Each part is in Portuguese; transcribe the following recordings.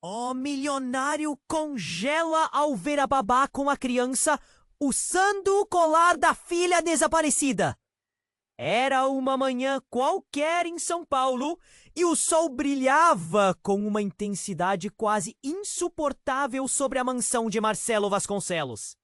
O milionário congela ao ver a babá com a criança usando o colar da filha desaparecida. Era uma manhã qualquer em São Paulo e o sol brilhava com uma intensidade quase insuportável sobre a mansão de Marcelo Vasconcelos.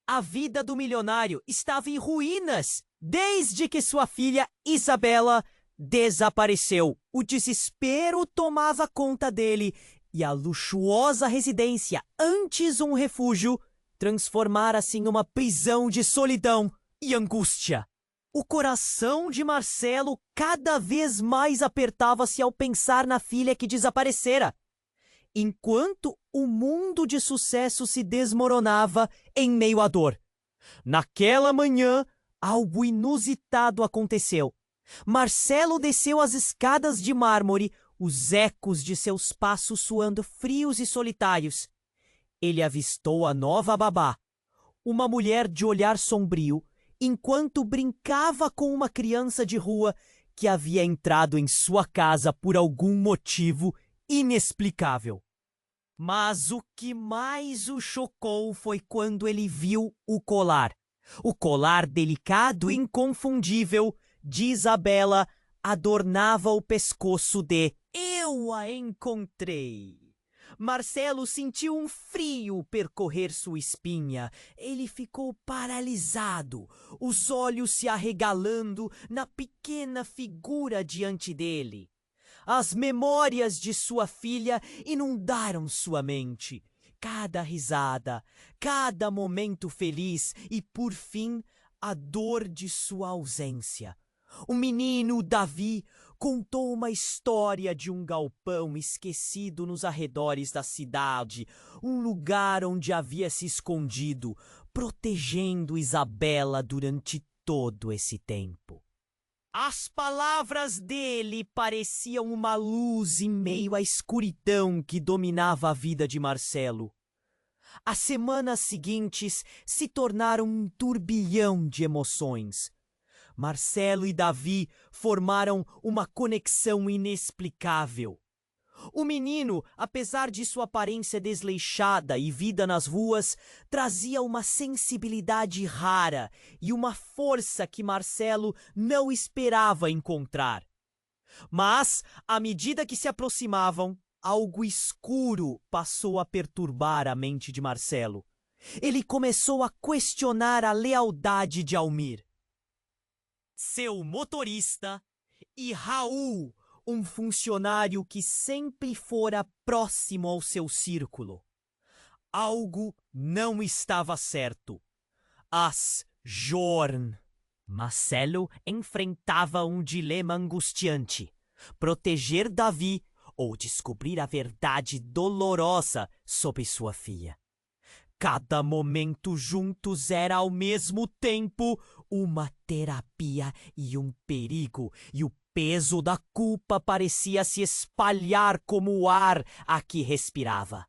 A vida do milionário estava em ruínas desde que sua filha Isabela desapareceu. O desespero tomava conta dele e a luxuosa residência, antes um refúgio, transformara-se em uma prisão de solidão e angústia. O coração de Marcelo cada vez mais apertava-se ao pensar na filha que desaparecera, enquanto o mundo de sucesso se desmoronava em meio à dor. Naquela manhã, algo inusitado aconteceu. Marcelo desceu as escadas de mármore, os ecos de seus passos soando frios e solitários. Ele avistou a nova babá, uma mulher de olhar sombrio, enquanto brincava com uma criança de rua que havia entrado em sua casa por algum motivo inexplicável. Mas o que mais o chocou foi quando ele viu o colar. O colar delicado e inconfundível de Isabela adornava o pescoço de "Eu a encontrei". Marcelo sentiu um frio percorrer sua espinha. Ele ficou paralisado, os olhos se arregalando na pequena figura diante dele. As memórias de sua filha inundaram sua mente. Cada risada, cada momento feliz e, por fim, a dor de sua ausência. O menino Davi contou uma história de um galpão esquecido nos arredores da cidade, um lugar onde havia se escondido, protegendo Isabela durante todo esse tempo. As palavras dele pareciam uma luz em meio à escuridão que dominava a vida de Marcelo. As semanas seguintes se tornaram um turbilhão de emoções. Marcelo e Davi formaram uma conexão inexplicável. O menino, apesar de sua aparência desleixada e vida nas ruas, trazia uma sensibilidade rara e uma força que Marcelo não esperava encontrar. Mas, à medida que se aproximavam, algo escuro passou a perturbar a mente de Marcelo. Ele começou a questionar a lealdade de Almir, seu motorista, e Raul, um funcionário que sempre fora próximo ao seu círculo. Algo não estava certo. As Jorn. Marcelo enfrentava um dilema angustiante: proteger Davi ou descobrir a verdade dolorosa sobre sua filha. Cada momento juntos era ao mesmo tempo uma terapia e um perigo, e o peso da culpa parecia se espalhar como o ar a que respirava.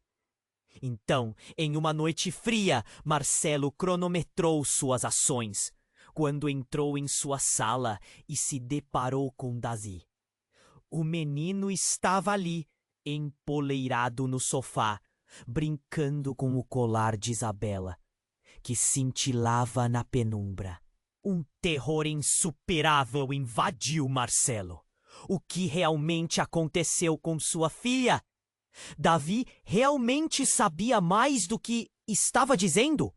Então, em uma noite fria, Marcelo cronometrou suas ações, quando entrou em sua sala e se deparou com Davi. O menino estava ali, empoleirado no sofá, brincando com o colar de Isabela, que cintilava na penumbra. Um terror insuperável invadiu Marcelo. O que realmente aconteceu com sua filha? Davi realmente sabia mais do que estava dizendo?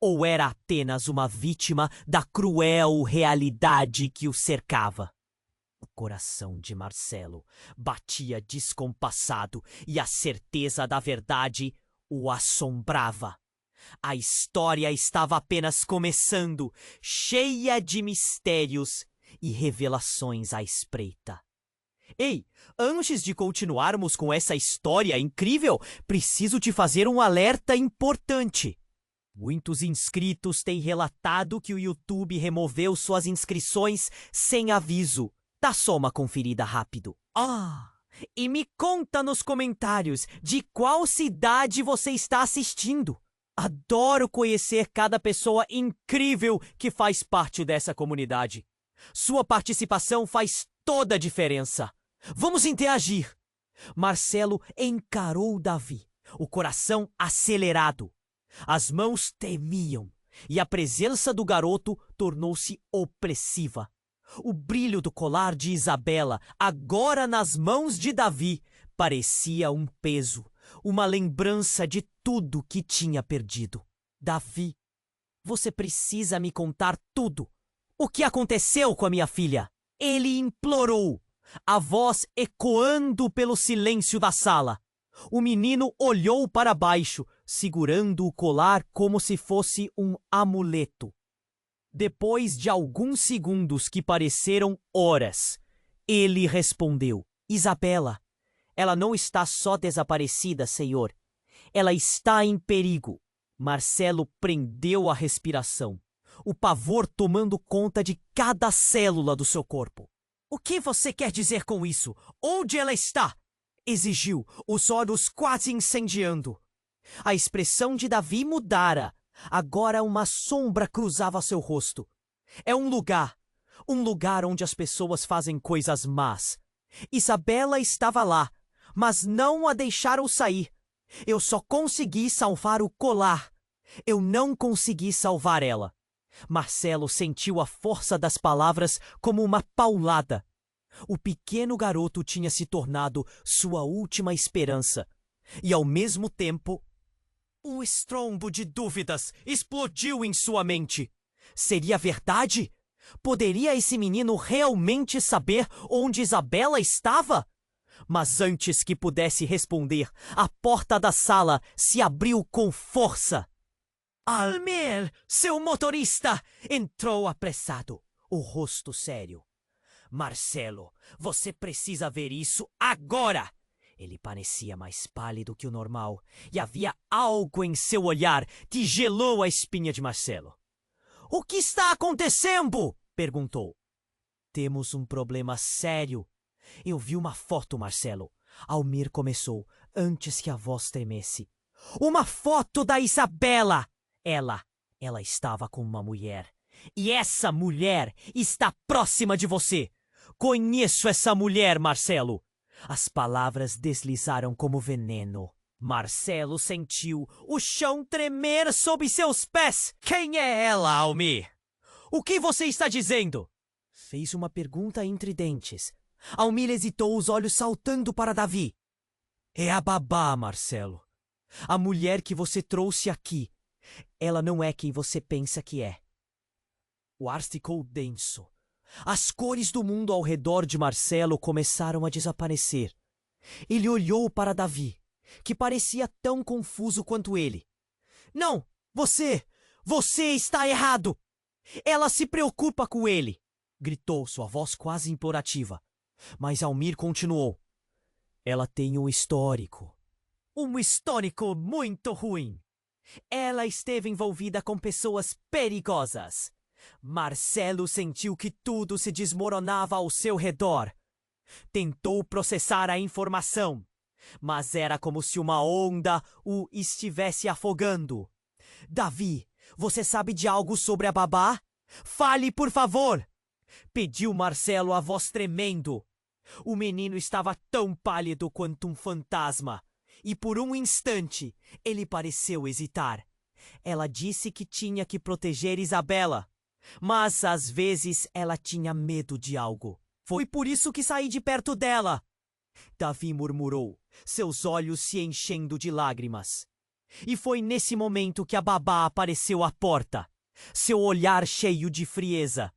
Ou era apenas uma vítima da cruel realidade que o cercava? O coração de Marcelo batia descompassado e a certeza da verdade o assombrava. A história estava apenas começando, cheia de mistérios e revelações à espreita. Ei, antes de continuarmos com essa história incrível, preciso te fazer um alerta importante. Muitos inscritos têm relatado que o YouTube removeu suas inscrições sem aviso. Dá só uma conferida rápido. E me conta nos comentários de qual cidade você está assistindo. Adoro conhecer cada pessoa incrível que faz parte dessa comunidade. Sua participação faz toda a diferença. Vamos interagir. Marcelo encarou Davi, o coração acelerado. As mãos tremiam e a presença do garoto tornou-se opressiva. O brilho do colar de Isabela, agora nas mãos de Davi, parecia um peso, uma lembrança de tudo que tinha perdido. Davi, você precisa me contar tudo. O que aconteceu com a minha filha? Ele implorou, a voz ecoando pelo silêncio da sala. O menino olhou para baixo, segurando o colar como se fosse um amuleto. Depois de alguns segundos que pareceram horas, ele respondeu: Isabela, ela não está só desaparecida, senhor. Ela está em perigo. Marcelo prendeu a respiração, o pavor tomando conta de cada célula do seu corpo. O que você quer dizer com isso? Onde ela está? Exigiu, os olhos quase incendiando. A expressão de Davi mudara. Agora uma sombra cruzava seu rosto. É um lugar onde as pessoas fazem coisas más. Isabela estava lá, mas não a deixaram sair. Eu só consegui salvar o colar. Eu não consegui salvar ela. Marcelo sentiu a força das palavras como uma paulada. O pequeno garoto tinha se tornado sua última esperança. E, ao mesmo tempo, um estrondo de dúvidas explodiu em sua mente. Seria verdade? Poderia esse menino realmente saber onde Isabela estava? Mas antes que pudesse responder, a porta da sala se abriu com força. Almir, seu motorista! Entrou apressado, o rosto sério. Marcelo, você precisa ver isso agora! Ele parecia mais pálido que o normal, e havia algo em seu olhar que gelou a espinha de Marcelo. O que está acontecendo? Perguntou. Temos um problema sério. Eu vi uma foto, Marcelo. Almir começou, antes que a voz tremesse. Uma foto da Isabela! Ela estava com uma mulher. E essa mulher está próxima de você. Conheço essa mulher, Marcelo. As palavras deslizaram como veneno. Marcelo sentiu o chão tremer sob seus pés. Quem é ela, Almir? O que você está dizendo? Fez uma pergunta entre dentes. Almir hesitou, os olhos saltando para Davi. É a babá, Marcelo. A mulher que você trouxe aqui. Ela não é quem você pensa que é. O ar ficou denso. As cores do mundo ao redor de Marcelo começaram a desaparecer. Ele olhou para Davi, que parecia tão confuso quanto ele. Não, você está errado! Ela se preocupa com ele! Gritou, sua voz quase implorativa. Mas Almir continuou. Ela tem um histórico muito ruim. Ela esteve envolvida com pessoas perigosas. Marcelo sentiu que tudo se desmoronava ao seu redor. Tentou processar a informação, mas era como se uma onda o estivesse afogando. Davi, você sabe de algo sobre a babá? Fale, por favor! Pediu Marcelo, a voz tremendo. O menino estava tão pálido quanto um fantasma, e por um instante ele pareceu hesitar. Ela disse que tinha que proteger Isabela, mas às vezes ela tinha medo de algo. Foi por isso que saí de perto dela. Davi murmurou, seus olhos se enchendo de lágrimas. E foi nesse momento que a babá apareceu à porta, seu olhar cheio de frieza.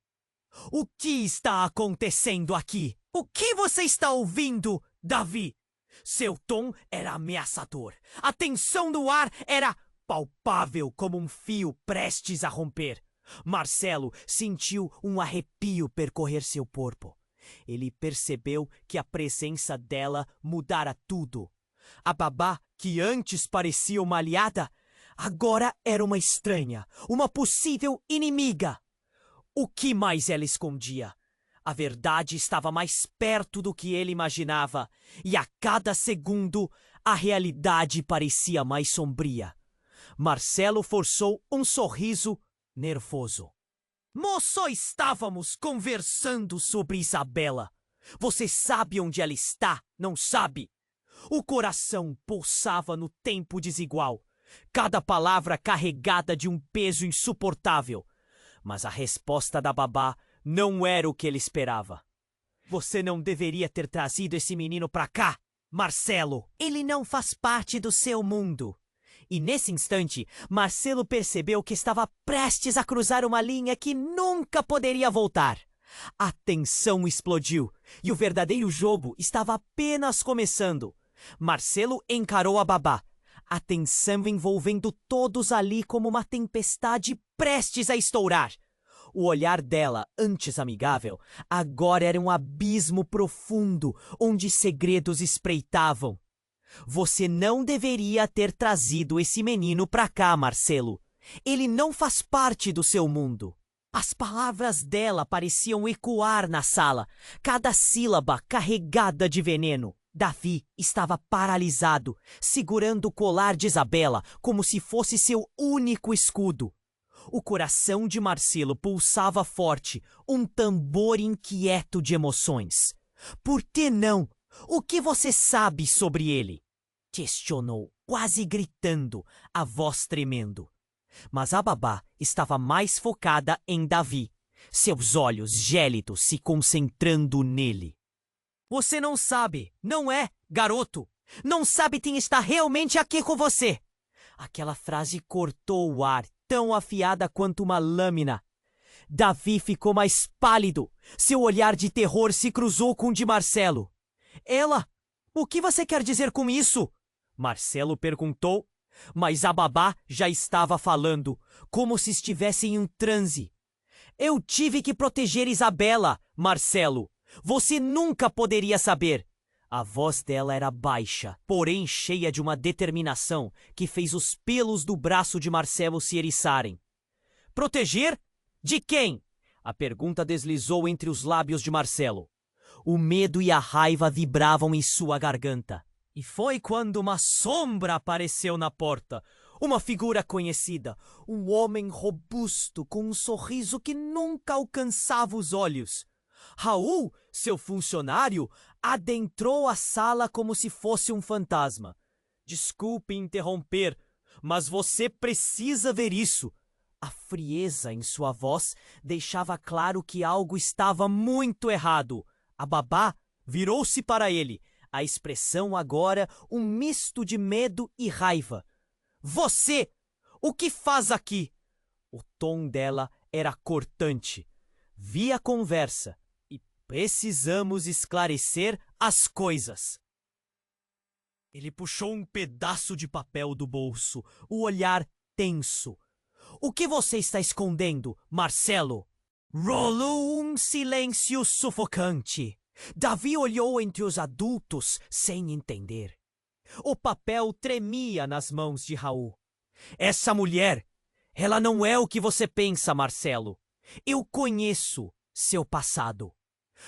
O que está acontecendo aqui? O que você está ouvindo, Davi? Seu tom era ameaçador. A tensão no ar era palpável como um fio prestes a romper. Marcelo sentiu um arrepio percorrer seu corpo. Ele percebeu que a presença dela mudara tudo. A babá, que antes parecia uma aliada, agora era uma estranha, uma possível inimiga. O que mais ela escondia? A verdade estava mais perto do que ele imaginava, e a cada segundo a realidade parecia mais sombria. Marcelo forçou um sorriso nervoso. Moço, estávamos conversando sobre Isabela. Você sabe onde ela está, não sabe? O coração pulsava no tempo desigual, cada palavra carregada de um peso insuportável. Mas a resposta da babá não era o que ele esperava. Você não deveria ter trazido esse menino pra cá, Marcelo. Ele não faz parte do seu mundo. E nesse instante, Marcelo percebeu que estava prestes a cruzar uma linha que nunca poderia voltar. A tensão explodiu e o verdadeiro jogo estava apenas começando. Marcelo encarou a babá, a tensão envolvendo todos ali como uma tempestade prestes a estourar. O olhar dela, antes amigável, agora era um abismo profundo onde segredos espreitavam. Você não deveria ter trazido esse menino pra cá, Marcelo. Ele não faz parte do seu mundo. As palavras dela pareciam ecoar na sala, cada sílaba carregada de veneno. Davi estava paralisado, segurando o colar de Isabela como se fosse seu único escudo. O coração de Marcelo pulsava forte, um tambor inquieto de emoções. Por que não? O que você sabe sobre ele? Questionou, quase gritando, a voz tremendo. Mas a babá estava mais focada em Davi, seus olhos gélidos se concentrando nele. Você não sabe, não é, garoto? Não sabe quem está realmente aqui com você. Aquela frase cortou o ar, tão afiada quanto uma lâmina. Davi ficou mais pálido. Seu olhar de terror se cruzou com o de Marcelo. Ela? O que você quer dizer com isso? Marcelo perguntou, mas a babá já estava falando, como se estivesse em um transe. Eu tive que proteger Isabela, Marcelo. Você nunca poderia saber. A voz dela era baixa, porém cheia de uma determinação que fez os pelos do braço de Marcelo se eriçarem. Proteger? De quem? A pergunta deslizou entre os lábios de Marcelo. O medo e a raiva vibravam em sua garganta. E foi quando uma sombra apareceu na porta. Uma figura conhecida. Um homem robusto com um sorriso que nunca alcançava os olhos. Raul, seu funcionário, adentrou a sala como se fosse um fantasma. Desculpe interromper, mas você precisa ver isso. A frieza em sua voz deixava claro que algo estava muito errado. A babá virou-se para ele, a expressão agora um misto de medo e raiva. Você! O que faz aqui? O tom dela era cortante. Vi a conversa e precisamos esclarecer as coisas. Ele puxou um pedaço de papel do bolso, o olhar tenso. O que você está escondendo, Marcelo? Rolou um silêncio sufocante. Davi olhou entre os adultos sem entender. O papel tremia nas mãos de Raul. Essa mulher, ela não é o que você pensa, Marcelo. Eu conheço seu passado.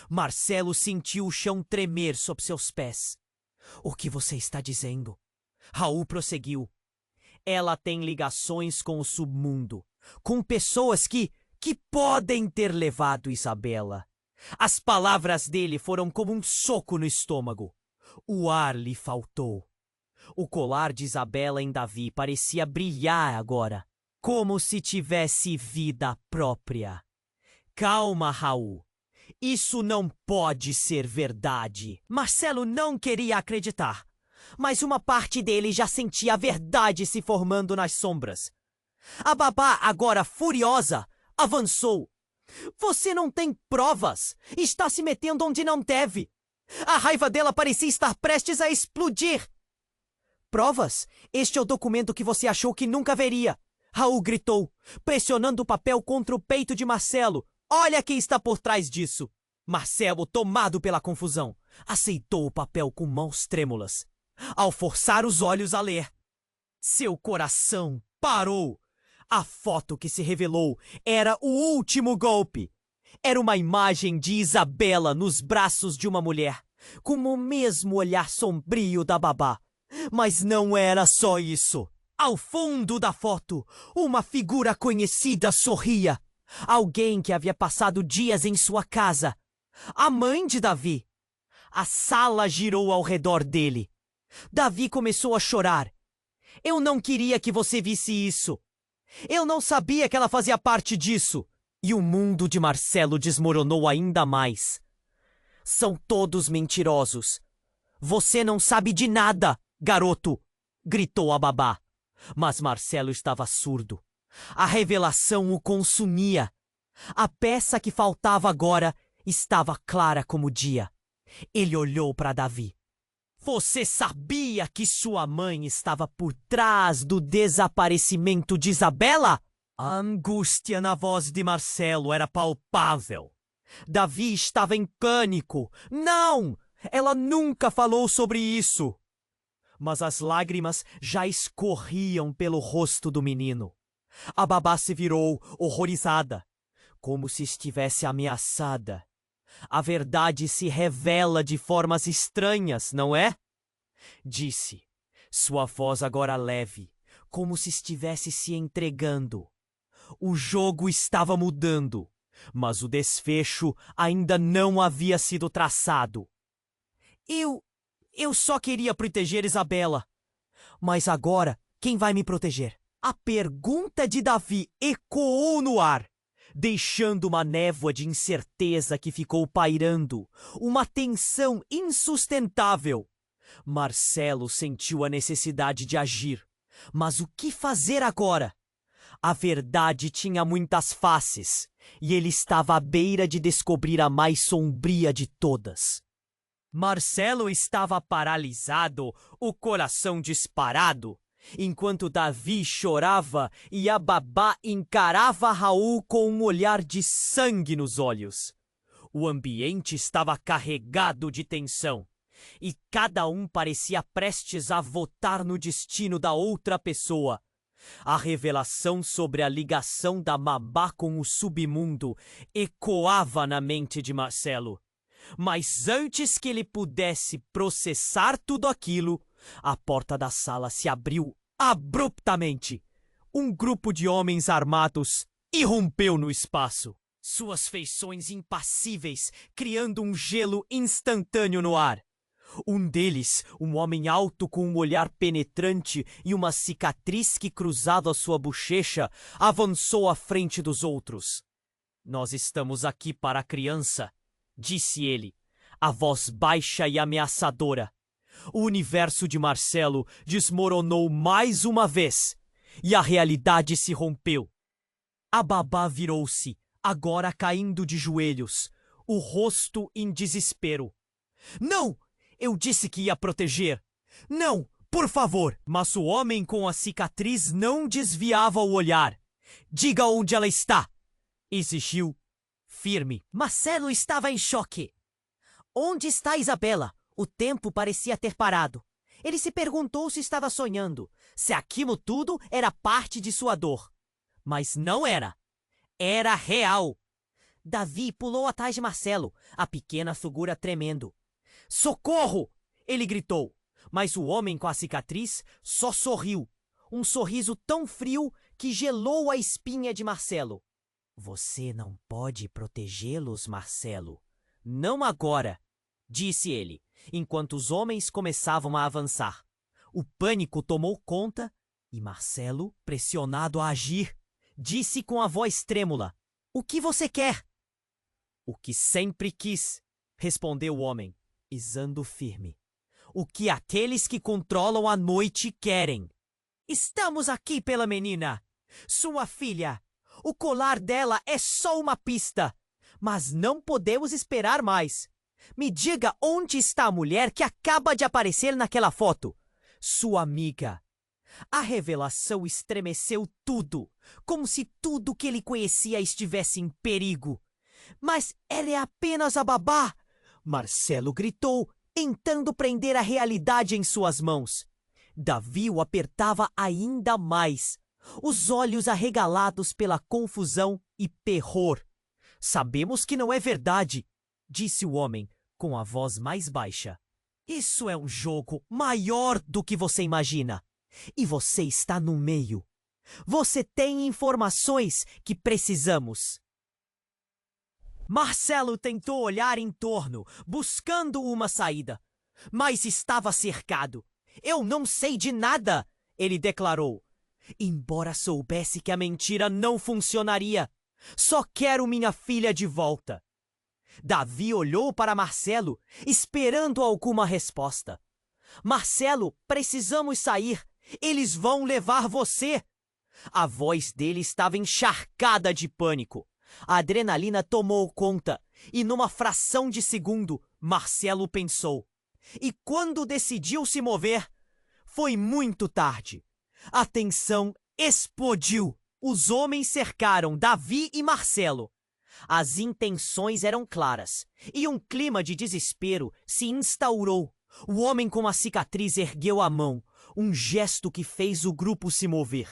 Marcelo sentiu o chão tremer sob seus pés. O que você está dizendo? Raul prosseguiu. Ela tem ligações com o submundo, com pessoas que podem ter levado Isabela. As palavras dele foram como um soco no estômago. O ar lhe faltou. O colar de Isabela em Davi parecia brilhar agora, como se tivesse vida própria. Calma, Raul. Isso não pode ser verdade. Marcelo não queria acreditar, mas uma parte dele já sentia a verdade se formando nas sombras. A babá, agora furiosa, avançou. Você não tem provas. Está se metendo onde não deve. A raiva dela parecia estar prestes a explodir. Provas? Este é o documento que você achou que nunca veria. Raul gritou, pressionando o papel contra o peito de Marcelo. Olha quem está por trás disso. Marcelo, tomado pela confusão, aceitou o papel com mãos trêmulas. Ao forçar os olhos a ler, seu coração parou. A foto que se revelou era o último golpe. Era uma imagem de Isabela nos braços de uma mulher, com o mesmo olhar sombrio da babá. Mas não era só isso. Ao fundo da foto, uma figura conhecida sorria. Alguém que havia passado dias em sua casa. A mãe de Davi. A sala girou ao redor dele. Davi começou a chorar. Eu não queria que você visse isso. Eu não sabia que ela fazia parte disso. E o mundo de Marcelo desmoronou ainda mais. São todos mentirosos. Você não sabe de nada, garoto! Gritou a babá. Mas Marcelo estava surdo. A revelação o consumia. A peça que faltava agora estava clara como o dia. Ele olhou para Davi. Você sabia que sua mãe estava por trás do desaparecimento de Isabela? A angústia na voz de Marcelo era palpável. Davi estava em pânico. Não! Ela nunca falou sobre isso. Mas as lágrimas já escorriam pelo rosto do menino. A babá se virou, horrorizada, como se estivesse ameaçada. A verdade se revela de formas estranhas, não é? Disse, sua voz agora leve, como se estivesse se entregando. O jogo estava mudando, mas o desfecho ainda não havia sido traçado. Eu só queria proteger Isabela. Mas agora, quem vai me proteger? A pergunta de Davi ecoou no ar, deixando uma névoa de incerteza que ficou pairando, uma tensão insustentável. Marcelo sentiu a necessidade de agir. Mas o que fazer agora? A verdade tinha muitas faces, e ele estava à beira de descobrir a mais sombria de todas. Marcelo estava paralisado, o coração disparado, enquanto Davi chorava e a babá encarava Raul com um olhar de sangue nos olhos. O ambiente estava carregado de tensão, e cada um parecia prestes a votar no destino da outra pessoa. A revelação sobre a ligação da babá com o submundo ecoava na mente de Marcelo. Mas antes que ele pudesse processar tudo aquilo, a porta da sala se abriu abruptamente. Um grupo de homens armados irrompeu no espaço, suas feições impassíveis criando um gelo instantâneo no ar. Um deles, um homem alto com um olhar penetrante e uma cicatriz que cruzava sua bochecha, avançou à frente dos outros. Nós estamos aqui para a criança, disse ele, a voz baixa e ameaçadora. O universo de Marcelo desmoronou mais uma vez, e a realidade se rompeu. A babá virou-se, agora caindo de joelhos, o rosto em desespero. Não! Eu disse que ia proteger. Não, por favor! Mas o homem com a cicatriz não desviava o olhar. Diga onde ela está! Exigiu, firme. Marcelo estava em choque. Onde está Isabela? O tempo parecia ter parado. Ele se perguntou se estava sonhando, se aquilo tudo era parte de sua dor. Mas não era. Era real. Davi pulou atrás de Marcelo, a pequena figura tremendo. Socorro! Ele gritou, mas o homem com a cicatriz só sorriu. Um sorriso tão frio que gelou a espinha de Marcelo. Você não pode protegê-los, Marcelo. Não agora, disse ele, enquanto os homens começavam a avançar. O pânico tomou conta e Marcelo, pressionado a agir, disse com a voz trêmula: O que você quer? O que sempre quis, respondeu o homem, pisando firme. O que aqueles que controlam a noite querem. Estamos aqui pela menina, sua filha. O colar dela é só uma pista, mas não podemos esperar mais. Me diga onde está a mulher que acaba de aparecer naquela foto. Sua amiga. A revelação estremeceu tudo, como se tudo que ele conhecia estivesse em perigo. Mas ela é apenas a babá! Marcelo gritou, tentando prender a realidade em suas mãos. Davi o apertava ainda mais, os olhos arregalados pela confusão e terror. Sabemos que não é verdade, disse o homem, com a voz mais baixa. Isso é um jogo maior do que você imagina. E você está no meio. Você tem informações que precisamos. Marcelo tentou olhar em torno, buscando uma saída, mas estava cercado. Eu não sei de nada, ele declarou. Embora soubesse que a mentira não funcionaria. Só quero minha filha de volta. Davi olhou para Marcelo, esperando alguma resposta. Marcelo, precisamos sair. Eles vão levar você. A voz dele estava encharcada de pânico. A adrenalina tomou conta e, numa fração de segundo, Marcelo pensou. E quando decidiu se mover, foi muito tarde. A tensão explodiu. Os homens cercaram Davi e Marcelo. As intenções eram claras e um clima de desespero se instaurou. O homem com a cicatriz ergueu a mão, um gesto que fez o grupo se mover.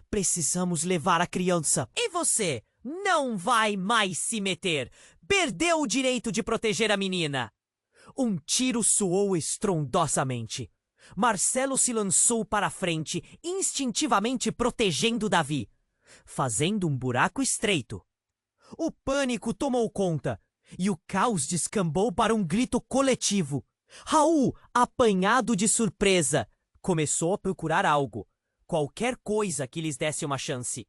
Precisamos levar a criança. E você não vai mais se meter. Perdeu o direito de proteger a menina. Um tiro soou estrondosamente. Marcelo se lançou para a frente, instintivamente protegendo Davi, fazendo um buraco estreito. O pânico tomou conta e o caos descambou para um grito coletivo. Raul, apanhado de surpresa, começou a procurar algo, qualquer coisa que lhes desse uma chance.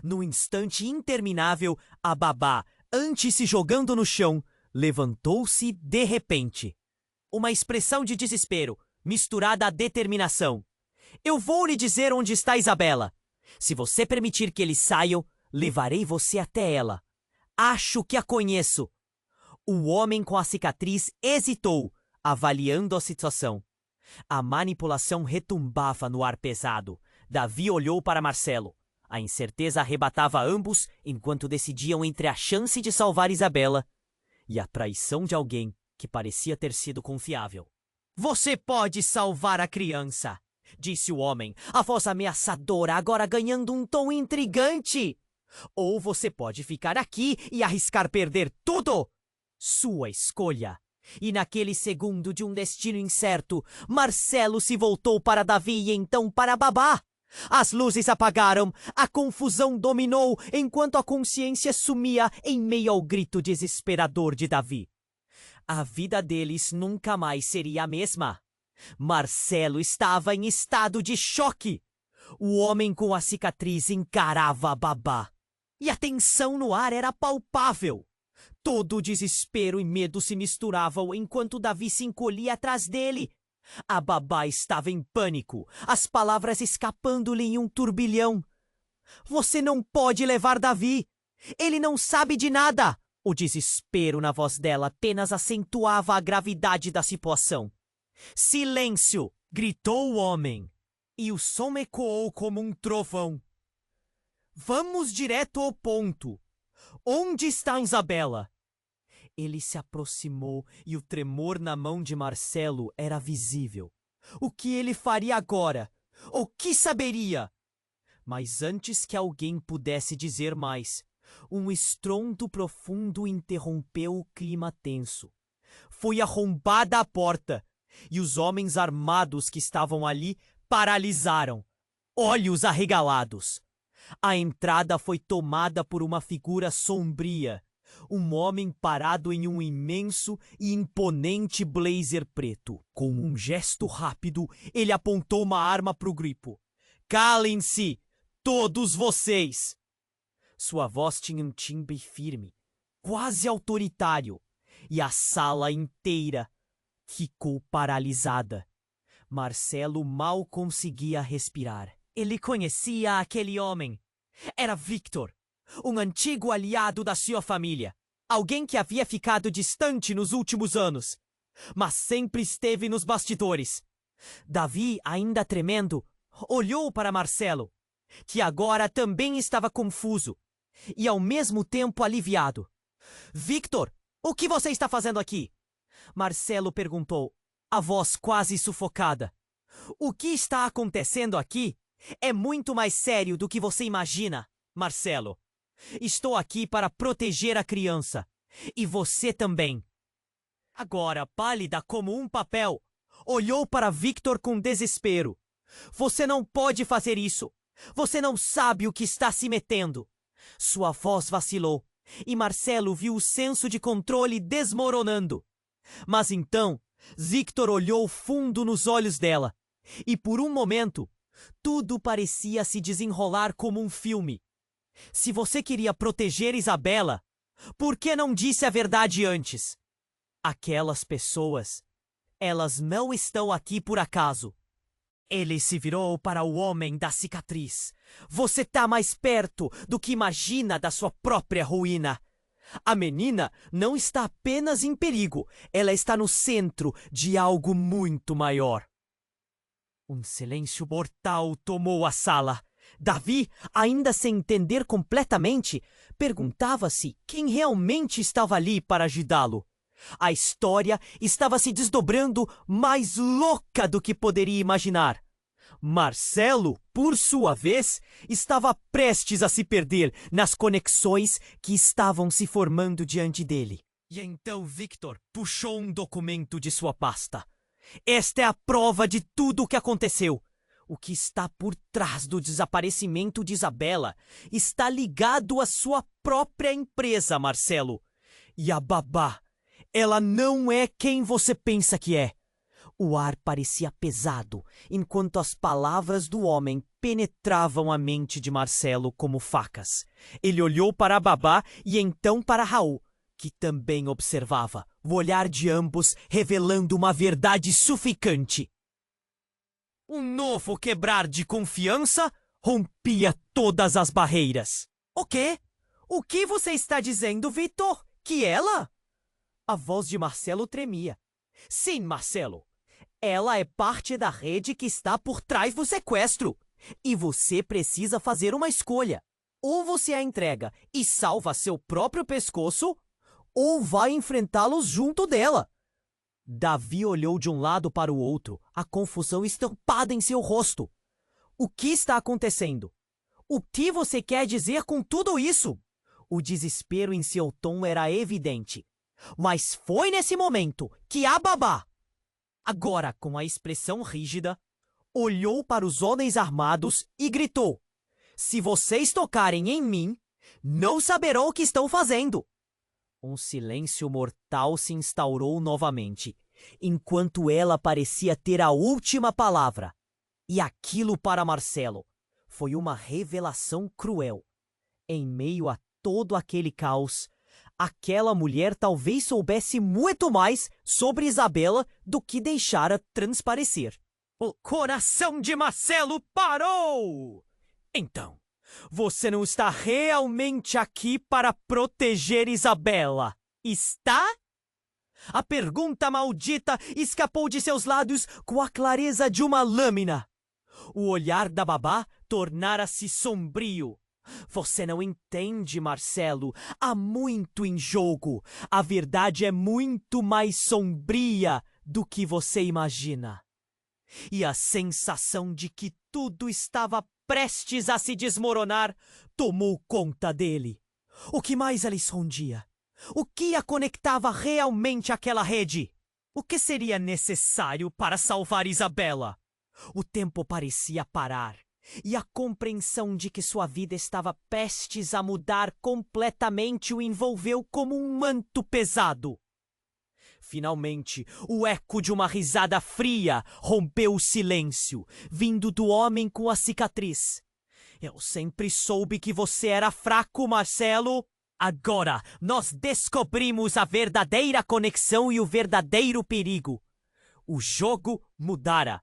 No instante interminável, a babá, antes se jogando no chão, levantou-se de repente. Uma expressão de desespero, misturada à determinação. Eu vou lhe dizer onde está Isabela. Se você permitir que eles saiam, levarei você até ela. Acho que a conheço. O homem com a cicatriz hesitou, avaliando a situação. A manipulação retumbava no ar pesado. Davi olhou para Marcelo. A incerteza arrebatava ambos enquanto decidiam entre a chance de salvar Isabela e a traição de alguém que parecia ter sido confiável. Você pode salvar a criança, disse o homem, a voz ameaçadora agora ganhando um tom intrigante. Ou você pode ficar aqui e arriscar perder tudo. Sua escolha. E naquele segundo de um destino incerto, Marcelo se voltou para Davi e então para Babá. As luzes apagaram, a confusão dominou enquanto a consciência sumia em meio ao grito desesperador de Davi. A vida deles nunca mais seria a mesma. Marcelo estava em estado de choque. O homem com a cicatriz encarava a Babá. E a tensão no ar era palpável. Todo o desespero e medo se misturavam enquanto Davi se encolhia atrás dele. A Babá estava em pânico, as palavras escapando-lhe em um turbilhão. Você não pode levar Davi. Ele não sabe de nada. O desespero na voz dela apenas acentuava a gravidade da situação. Silêncio! Gritou o homem. E o som ecoou como um trovão. Vamos direto ao ponto. Onde está Isabela? Ele se aproximou e o tremor na mão de Marcelo era visível. O que ele faria agora? O que saberia? Mas antes que alguém pudesse dizer mais, um estrondo profundo interrompeu o clima tenso. Foi arrombada a porta e os homens armados que estavam ali paralisaram, olhos arregalados. A entrada foi tomada por uma figura sombria, um homem parado em um imenso e imponente blazer preto. Com um gesto rápido, ele apontou uma arma para o grupo. Calem-se, todos vocês! Sua voz tinha um timbre firme, quase autoritário, e a sala inteira ficou paralisada. Marcelo mal conseguia respirar. Ele conhecia aquele homem. Era Victor, um antigo aliado da sua família. Alguém que havia ficado distante nos últimos anos, mas sempre esteve nos bastidores. Davi, ainda tremendo, olhou para Marcelo, que agora também estava confuso e ao mesmo tempo aliviado. Victor, o que você está fazendo aqui? Marcelo perguntou, a voz quase sufocada. O que está acontecendo aqui é muito mais sério do que você imagina, Marcelo. Estou aqui para proteger a criança. E você também. Agora, pálida como um papel, olhou para Victor com desespero. Você não pode fazer isso. Você não sabe o que está se metendo. Sua voz vacilou e Marcelo viu o senso de controle desmoronando. Mas então, Victor olhou fundo nos olhos dela E por um momento, tudo parecia se desenrolar como um filme. Se você queria proteger Isabela, por que não disse a verdade antes? Aquelas pessoas, elas não estão aqui por acaso. Ele se virou para o homem da cicatriz. Você está mais perto do que imagina da sua própria ruína. A menina não está apenas em perigo, ela está no centro de algo muito maior. Um silêncio mortal tomou a sala. Davi, ainda sem entender completamente, perguntava-se quem realmente estava ali para ajudá-lo. A história estava se desdobrando mais louca do que poderia imaginar. Marcelo, por sua vez, estava prestes a se perder nas conexões que estavam se formando diante dele. E então Victor puxou um documento de sua pasta. Esta é a prova de tudo o que aconteceu. O que está por trás do desaparecimento de Isabela está ligado à sua própria empresa, Marcelo. E a babá, ela não é quem você pensa que é. O ar parecia pesado, enquanto as palavras do homem penetravam a mente de Marcelo como facas. Ele olhou para a babá e então para Raul, que também observava, o olhar de ambos revelando uma verdade sufocante. Um novo quebrar de confiança rompia todas as barreiras. O quê? O que você está dizendo, Vitor? Que ela? A voz de Marcelo tremia. Sim, Marcelo. Ela é parte da rede que está por trás do sequestro. E você precisa fazer uma escolha. Ou você a entrega e salva seu próprio pescoço, ou vai enfrentá-los junto dela. Davi olhou de um lado para o outro, a confusão estampada em seu rosto. O que está acontecendo? O que você quer dizer com tudo isso? O desespero em seu tom era evidente. Mas foi nesse momento que a babá, agora com a expressão rígida, olhou para os homens armados e gritou: Se vocês tocarem em mim, não saberão o que estão fazendo. Um silêncio mortal se instaurou novamente, enquanto ela parecia ter a última palavra. E aquilo para Marcelo foi uma revelação cruel. Em meio a todo aquele caos, aquela mulher talvez soubesse muito mais sobre Isabela do que deixara transparecer. O coração de Marcelo parou! Então, você não está realmente aqui para proteger Isabela, está? A pergunta maldita escapou de seus lábios com a clareza de uma lâmina. O olhar da babá tornara-se sombrio. Você não entende, Marcelo. Há muito em jogo. A verdade é muito mais sombria do que você imagina. E a sensação de que tudo estava prestes a se desmoronar tomou conta dele. O que mais ela escondia? O que a conectava realmente àquela rede? O que seria necessário para salvar Isabela? O tempo parecia parar, e a compreensão de que sua vida estava prestes a mudar completamente o envolveu como um manto pesado. Finalmente, o eco de uma risada fria rompeu o silêncio, vindo do homem com a cicatriz. Eu sempre soube que você era fraco, Marcelo. Agora, nós descobrimos a verdadeira conexão e o verdadeiro perigo. O jogo mudara.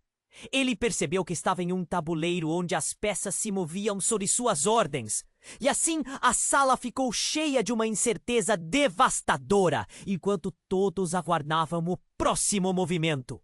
Ele percebeu que estava em um tabuleiro onde as peças se moviam sob suas ordens. E assim a sala ficou cheia de uma incerteza devastadora, enquanto todos aguardavam o próximo movimento.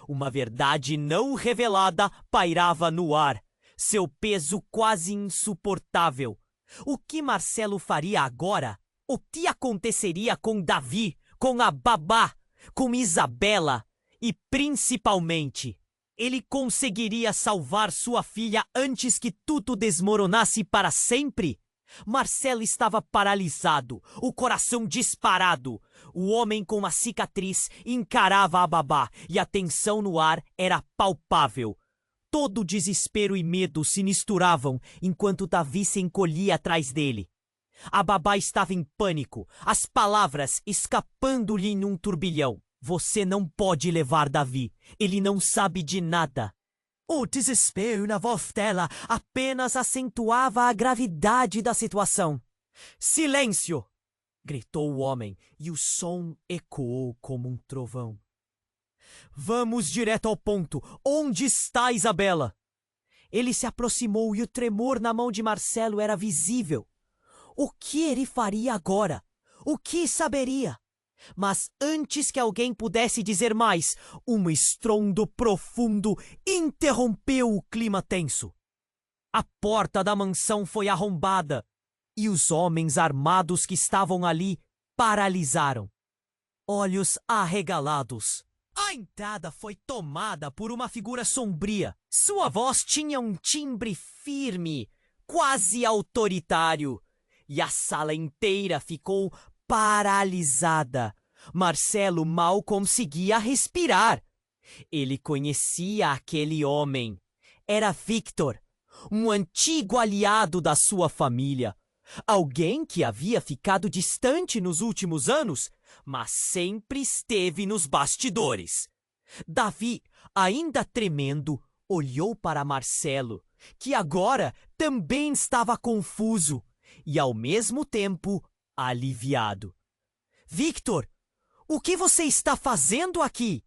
Uma verdade não revelada pairava no ar, seu peso quase insuportável. O que Marcelo faria agora? O que aconteceria com Davi, com a babá, com Isabela? E principalmente, ele conseguiria salvar sua filha antes que tudo desmoronasse para sempre? Marcelo estava paralisado, o coração disparado. O homem com a cicatriz encarava a babá e a tensão no ar era palpável. Todo desespero e medo se misturavam enquanto Davi se encolhia atrás dele. A babá estava em pânico, as palavras escapando-lhe num turbilhão. Você não pode levar Davi. Ele não sabe de nada. O desespero na voz dela apenas acentuava a gravidade da situação. Silêncio! Gritou o homem, e o som ecoou como um trovão. Vamos direto ao ponto. Onde está Isabela? Ele se aproximou e o tremor na mão de Marcelo era visível. O que ele faria agora? O que saberia? Mas antes que alguém pudesse dizer mais, um estrondo profundo interrompeu o clima tenso. A porta da mansão foi arrombada e os homens armados que estavam ali paralisaram. Olhos arregalados. A entrada foi tomada por uma figura sombria. Sua voz tinha um timbre firme, quase autoritário, e a sala inteira ficou paralisada. Marcelo mal conseguia respirar. Ele conhecia aquele homem. Era Victor, um antigo aliado da sua família. Alguém que havia ficado distante nos últimos anos, mas sempre esteve nos bastidores. Davi, ainda tremendo, olhou para Marcelo, que agora também estava confuso e, ao mesmo tempo, aliviado. Victor, o que você está fazendo aqui?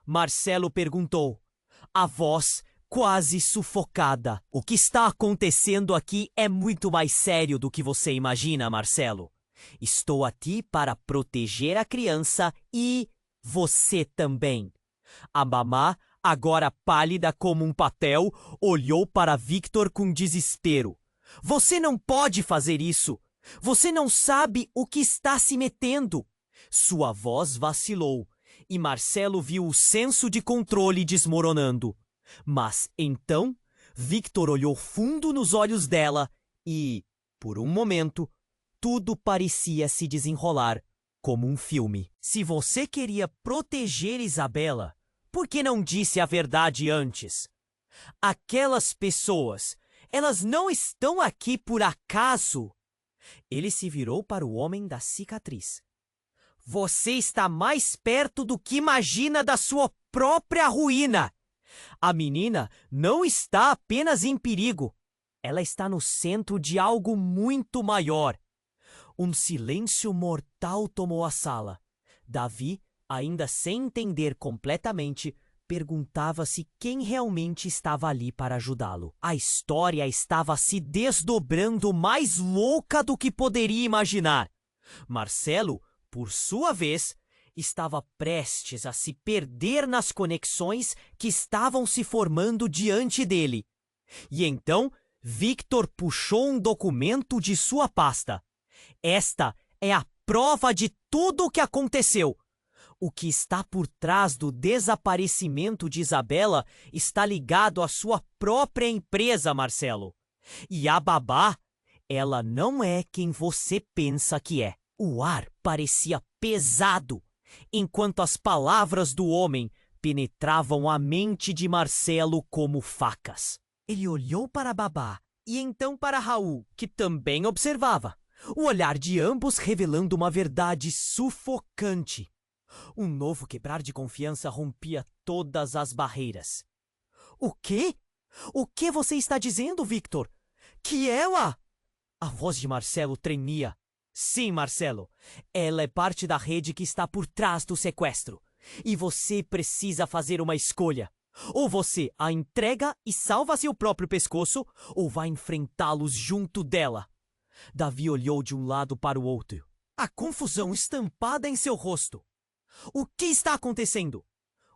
Marcelo perguntou, a voz quase sufocada. O que está acontecendo aqui é muito mais sério do que você imagina, Marcelo. Estou aqui para proteger a criança e você também. A mamá, agora pálida como um papel, olhou para Victor com desespero. Você não pode fazer isso. Você não sabe o que está se metendo. Sua voz vacilou e Marcelo viu o senso de controle desmoronando. Mas então, Victor olhou fundo nos olhos dela e, por um momento, tudo parecia se desenrolar como um filme. Se você queria proteger Isabela, por que não disse a verdade antes? Aquelas pessoas, elas não estão aqui por acaso. Ele se virou para o homem da cicatriz. Você está mais perto do que imagina da sua própria ruína. A menina não está apenas em perigo. Ela está no centro de algo muito maior. Um silêncio mortal tomou a sala. Davi, ainda sem entender completamente, perguntava-se quem realmente estava ali para ajudá-lo. A história estava se desdobrando mais louca do que poderia imaginar. Marcelo, por sua vez, estava prestes a se perder nas conexões que estavam se formando diante dele. E então, Victor puxou um documento de sua pasta. Esta é a prova de tudo o que aconteceu. O que está por trás do desaparecimento de Isabela está ligado à sua própria empresa, Marcelo. E a babá, ela não é quem você pensa que é. O ar parecia pesado, enquanto as palavras do homem penetravam a mente de Marcelo como facas. Ele olhou para a babá e então para Raul, que também observava. O olhar de ambos revelando uma verdade sufocante. Um novo quebrar de confiança rompia todas as barreiras. O quê? O que você está dizendo, Victor? Que ela... A voz de Marcelo tremia. Sim, Marcelo. Ela é parte da rede que está por trás do sequestro. E você precisa fazer uma escolha. Ou você a entrega e salva seu próprio pescoço, ou vai enfrentá-los junto dela. Davi olhou de um lado para o outro. A confusão estampada em seu rosto. O que está acontecendo?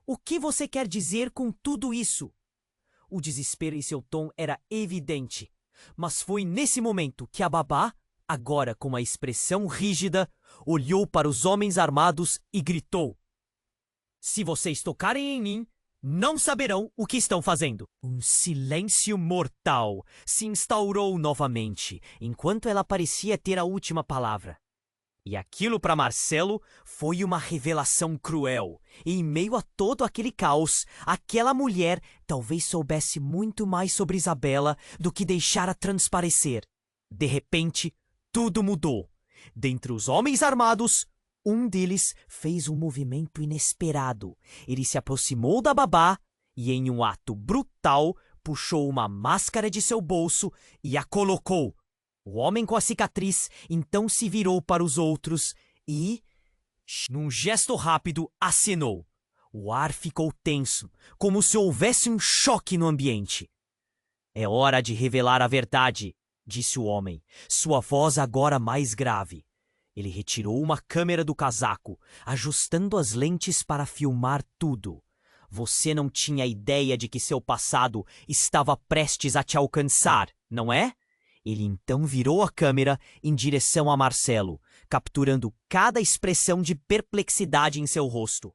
O que você quer dizer com tudo isso? O desespero em seu tom era evidente. Mas foi nesse momento que a babá, agora com uma expressão rígida, olhou para os homens armados e gritou: Se vocês tocarem em mim, não saberão o que estão fazendo. Um silêncio mortal se instaurou novamente, enquanto ela parecia ter a última palavra. E aquilo para Marcelo foi uma revelação cruel. E em meio a todo aquele caos, aquela mulher talvez soubesse muito mais sobre Isabela do que deixara transparecer. De repente, tudo mudou. Dentre os homens armados, um deles fez um movimento inesperado. Ele se aproximou da babá e, em um ato brutal, puxou uma máscara de seu bolso e a colocou. O homem com a cicatriz então se virou para os outros e, num gesto rápido, acenou. O ar ficou tenso, como se houvesse um choque no ambiente. É hora de revelar a verdade, disse o homem, sua voz agora mais grave. Ele retirou uma câmera do casaco, ajustando as lentes para filmar tudo. Você não tinha ideia de que seu passado estava prestes a te alcançar, não é? Ele então virou a câmera em direção a Marcelo, capturando cada expressão de perplexidade em seu rosto.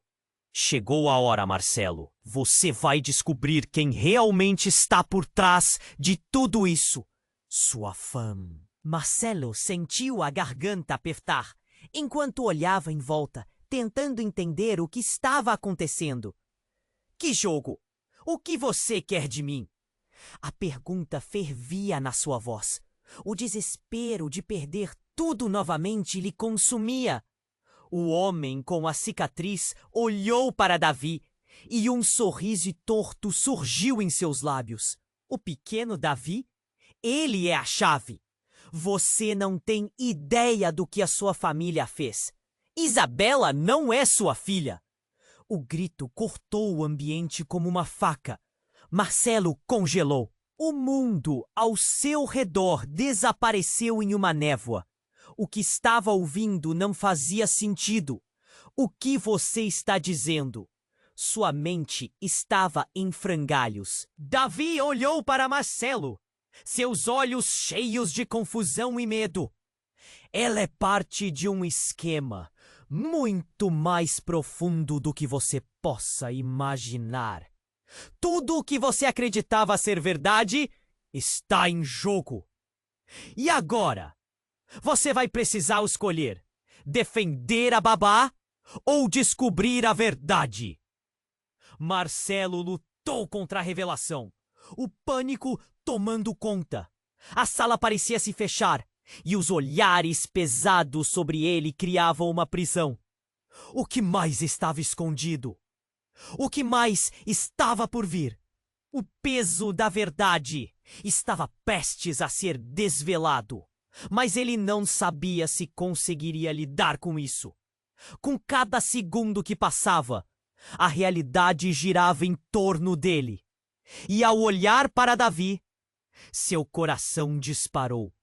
Chegou a hora, Marcelo. Você vai descobrir quem realmente está por trás de tudo isso. Sua fã. Marcelo sentiu a garganta apertar, enquanto olhava em volta, tentando entender o que estava acontecendo. Que jogo? O que você quer de mim? A pergunta fervia na sua voz. O desespero de perder tudo novamente lhe consumia. O homem com a cicatriz olhou para Davi e um sorriso torto surgiu em seus lábios. O pequeno Davi? Ele é a chave. Você não tem ideia do que a sua família fez. Isabela não é sua filha. O grito cortou o ambiente como uma faca. Marcelo congelou. O mundo ao seu redor desapareceu em uma névoa. O que estava ouvindo não fazia sentido. O que você está dizendo? Sua mente estava em frangalhos. Davi olhou para Marcelo, seus olhos cheios de confusão e medo. Ela é parte de um esquema muito mais profundo do que você possa imaginar. Tudo o que você acreditava ser verdade está em jogo. E agora? Você vai precisar escolher: defender a babá ou descobrir a verdade. Marcelo lutou contra a revelação, o pânico tomando conta. A sala parecia se fechar e os olhares pesados sobre ele criavam uma prisão. O que mais estava escondido? O que mais estava por vir? O peso da verdade estava prestes a ser desvelado, mas ele não sabia se conseguiria lidar com isso. Com cada segundo que passava, a realidade girava em torno dele. E ao olhar para Davi, seu coração disparou.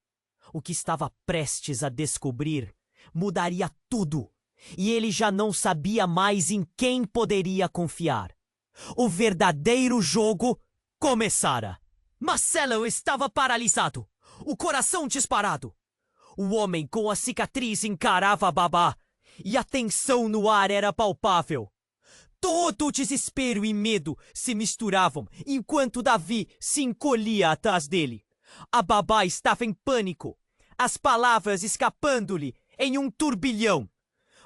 O que estava prestes a descobrir mudaria tudo, e ele já não sabia mais em quem poderia confiar. O verdadeiro jogo começara. Marcelo estava paralisado, o coração disparado. O homem com a cicatriz encarava a babá, e a tensão no ar era palpável. Todo o desespero e medo se misturavam enquanto Davi se encolhia atrás dele. A babá estava em pânico, as palavras escapando-lhe em um turbilhão.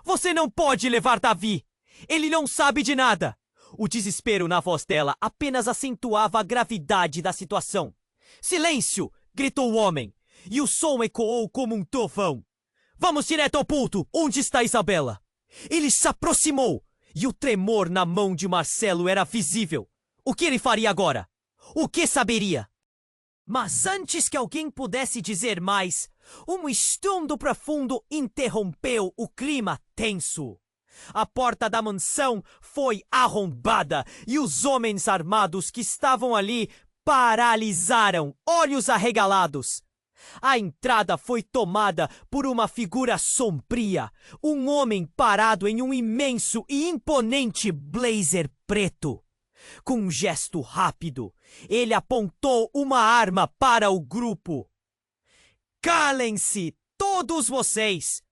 Você não pode levar Davi! Ele não sabe de nada! O desespero na voz dela apenas acentuava a gravidade da situação. Silêncio! Gritou o homem, e o som ecoou como um trovão. Vamos direto ao ponto! Onde está Isabela? Ele se aproximou, e o tremor na mão de Marcelo era visível. O que ele faria agora? O que saberia? Mas antes que alguém pudesse dizer mais, um estrondo profundo interrompeu o clima tenso. A porta da mansão foi arrombada e os homens armados que estavam ali paralisaram, olhos arregalados. A entrada foi tomada por uma figura sombria, um homem parado em um imenso e imponente blazer preto. Com um gesto rápido, ele apontou uma arma para o grupo. Calem-se, todos vocês!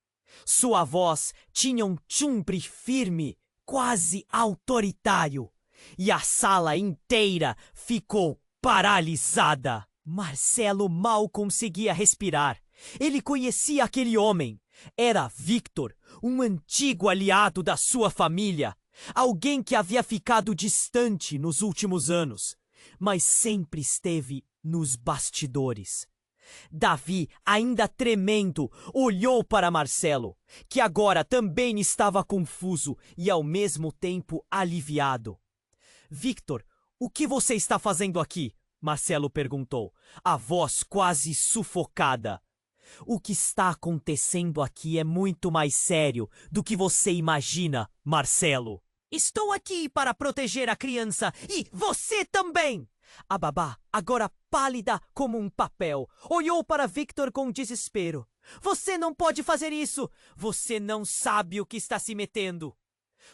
Sua voz tinha um timbre firme, quase autoritário, e a sala inteira ficou paralisada. Marcelo mal conseguia respirar. Ele conhecia aquele homem. Era Victor, um antigo aliado da sua família. Alguém que havia ficado distante nos últimos anos, mas sempre esteve nos bastidores. Davi, ainda tremendo, olhou para Marcelo, que agora também estava confuso e ao mesmo tempo aliviado. Victor, O que você está fazendo aqui? Marcelo perguntou, a voz quase sufocada. O que está acontecendo aqui é muito mais sério do que você imagina, Marcelo. Estou aqui para proteger a criança e você também! A babá, agora pálida como um papel, olhou para Victor com desespero. Você não pode fazer isso! Você não sabe o que está se metendo!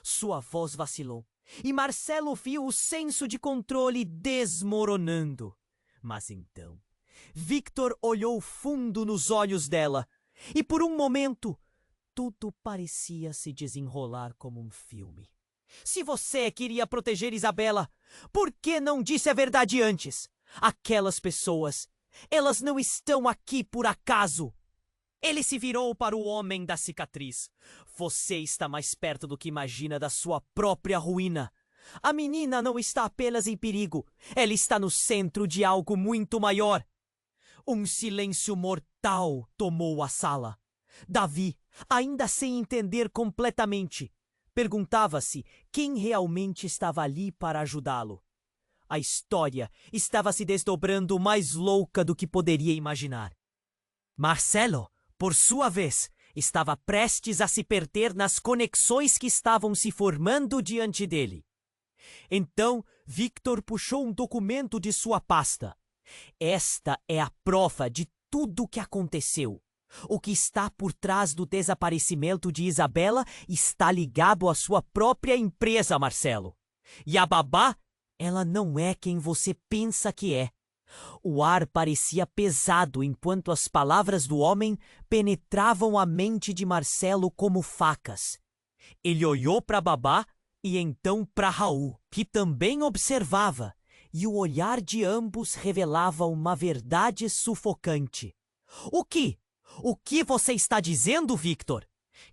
Sua voz vacilou, e Marcelo viu o senso de controle desmoronando. Mas então, Victor olhou fundo nos olhos dela, e por um momento, tudo parecia se desenrolar como um filme. Se você queria proteger Isabela, por que não disse a verdade antes? Aquelas pessoas, elas não estão aqui por acaso. Ele se virou para o homem da cicatriz. Você está mais perto do que imagina da sua própria ruína. A menina não está apenas em perigo, ela está no centro de algo muito maior. Um silêncio mortal tomou a sala. Davi, ainda sem entender completamente, perguntava-se quem realmente estava ali para ajudá-lo. A história estava se desdobrando mais louca do que poderia imaginar. Marcelo, por sua vez, estava prestes a se perder nas conexões que estavam se formando diante dele. Então, Victor puxou um documento de sua pasta. Esta é a prova de tudo o que aconteceu. O que está por trás do desaparecimento de Isabela está ligado à sua própria empresa, Marcelo. E a babá, ela não é quem você pensa que é. O ar parecia pesado enquanto as palavras do homem penetravam a mente de Marcelo como facas. Ele olhou para a babá e então para Raul, que também observava, e o olhar de ambos revelava uma verdade sufocante. O que? O que você está dizendo, Victor?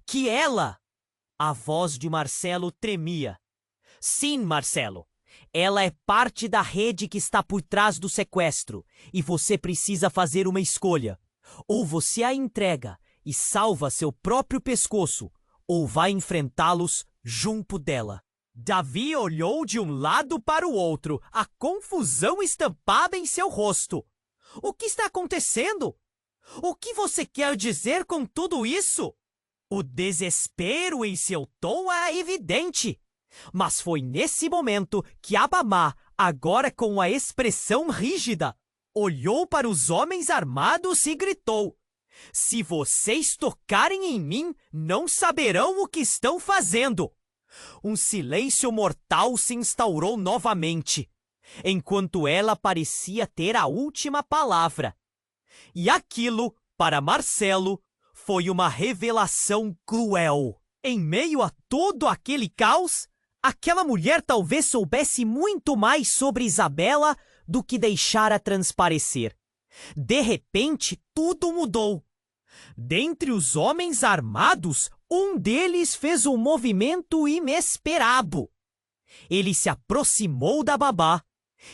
Que ela... A voz de Marcelo tremia. Sim, Marcelo. Ela é parte da rede que está por trás do sequestro, e você precisa fazer uma escolha. Ou você a entrega e salva seu próprio pescoço, ou vai enfrentá-los junto dela. Davi olhou de um lado para o outro, a confusão estampada em seu rosto. O que está acontecendo? O que você quer dizer com tudo isso? O desespero em seu tom era evidente. Mas foi nesse momento que Abamá, agora com a expressão rígida, olhou para os homens armados e gritou: Se vocês tocarem em mim, não saberão o que estão fazendo. Um silêncio mortal se instaurou novamente, enquanto ela parecia ter a última palavra. E aquilo, para Marcelo, foi uma revelação cruel. Em meio a todo aquele caos, aquela mulher talvez soubesse muito mais sobre Isabela do que deixara transparecer. De repente, tudo mudou. Dentre os homens armados, um deles fez um movimento inesperado. Ele se aproximou da babá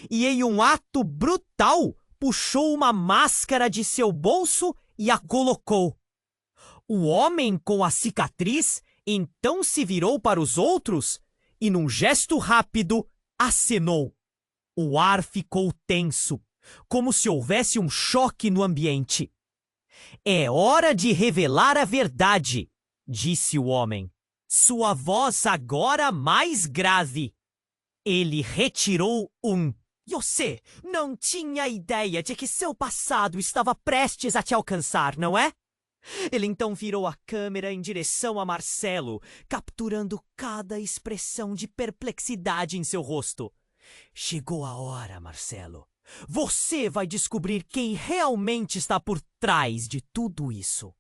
e, em um ato brutal, puxou uma máscara de seu bolso e a colocou. O homem com a cicatriz então se virou para os outros e, num gesto rápido, acenou. O ar ficou tenso, como se houvesse um choque no ambiente. É hora de revelar a verdade, disse o homem. Sua voz agora mais grave. Ele retirou um. Você não tinha ideia de que seu passado estava prestes a te alcançar, não é? Ele então virou a câmera em direção a Marcelo, capturando cada expressão de perplexidade em seu rosto. Chegou a hora, Marcelo. Você vai descobrir quem realmente está por trás de tudo isso.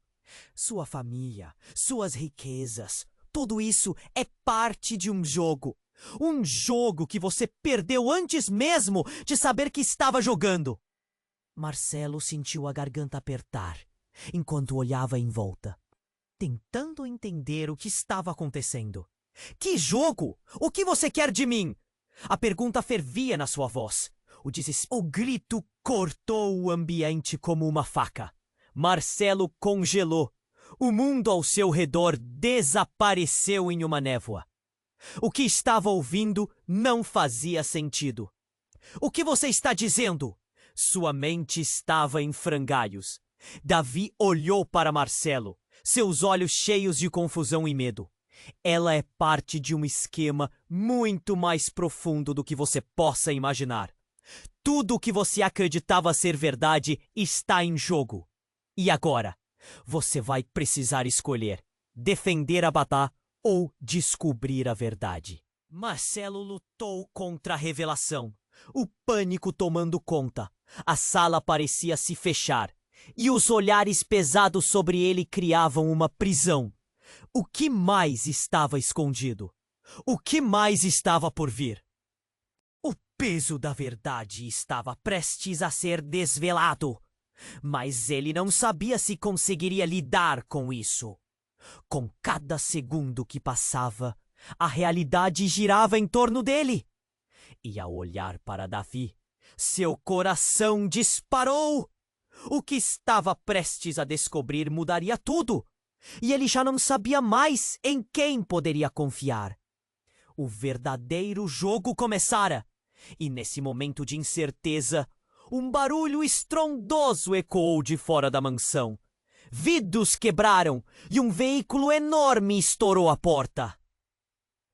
Sua família, suas riquezas, tudo isso é parte de um jogo. Um jogo que você perdeu antes mesmo de saber que estava jogando. Marcelo sentiu a garganta apertar enquanto olhava em volta, tentando entender o que estava acontecendo. Que jogo? O que você quer de mim? A pergunta fervia na sua voz. O grito cortou o ambiente como uma faca. Marcelo congelou. O mundo ao seu redor desapareceu em uma névoa. O que estava ouvindo não fazia sentido. O que você está dizendo? Sua mente estava em frangalhos. Davi olhou para Marcelo, seus olhos cheios de confusão e medo. Ela é parte de um esquema muito mais profundo do que você possa imaginar. Tudo o que você acreditava ser verdade está em jogo. E agora, você vai precisar escolher: defender a Badá ou descobrir a verdade. Marcelo lutou contra a revelação, o pânico tomando conta. A sala parecia se fechar, e os olhares pesados sobre ele criavam uma prisão. O que mais estava escondido? O que mais estava por vir? O peso da verdade estava prestes a ser desvelado, mas ele não sabia se conseguiria lidar com isso. Com cada segundo que passava, a realidade girava em torno dele. E ao olhar para Davi, seu coração disparou. O que estava prestes a descobrir mudaria tudo, e ele já não sabia mais em quem poderia confiar. O verdadeiro jogo começara, e nesse momento de incerteza, um barulho estrondoso ecoou de fora da mansão. Vidros quebraram e um veículo enorme estourou a porta.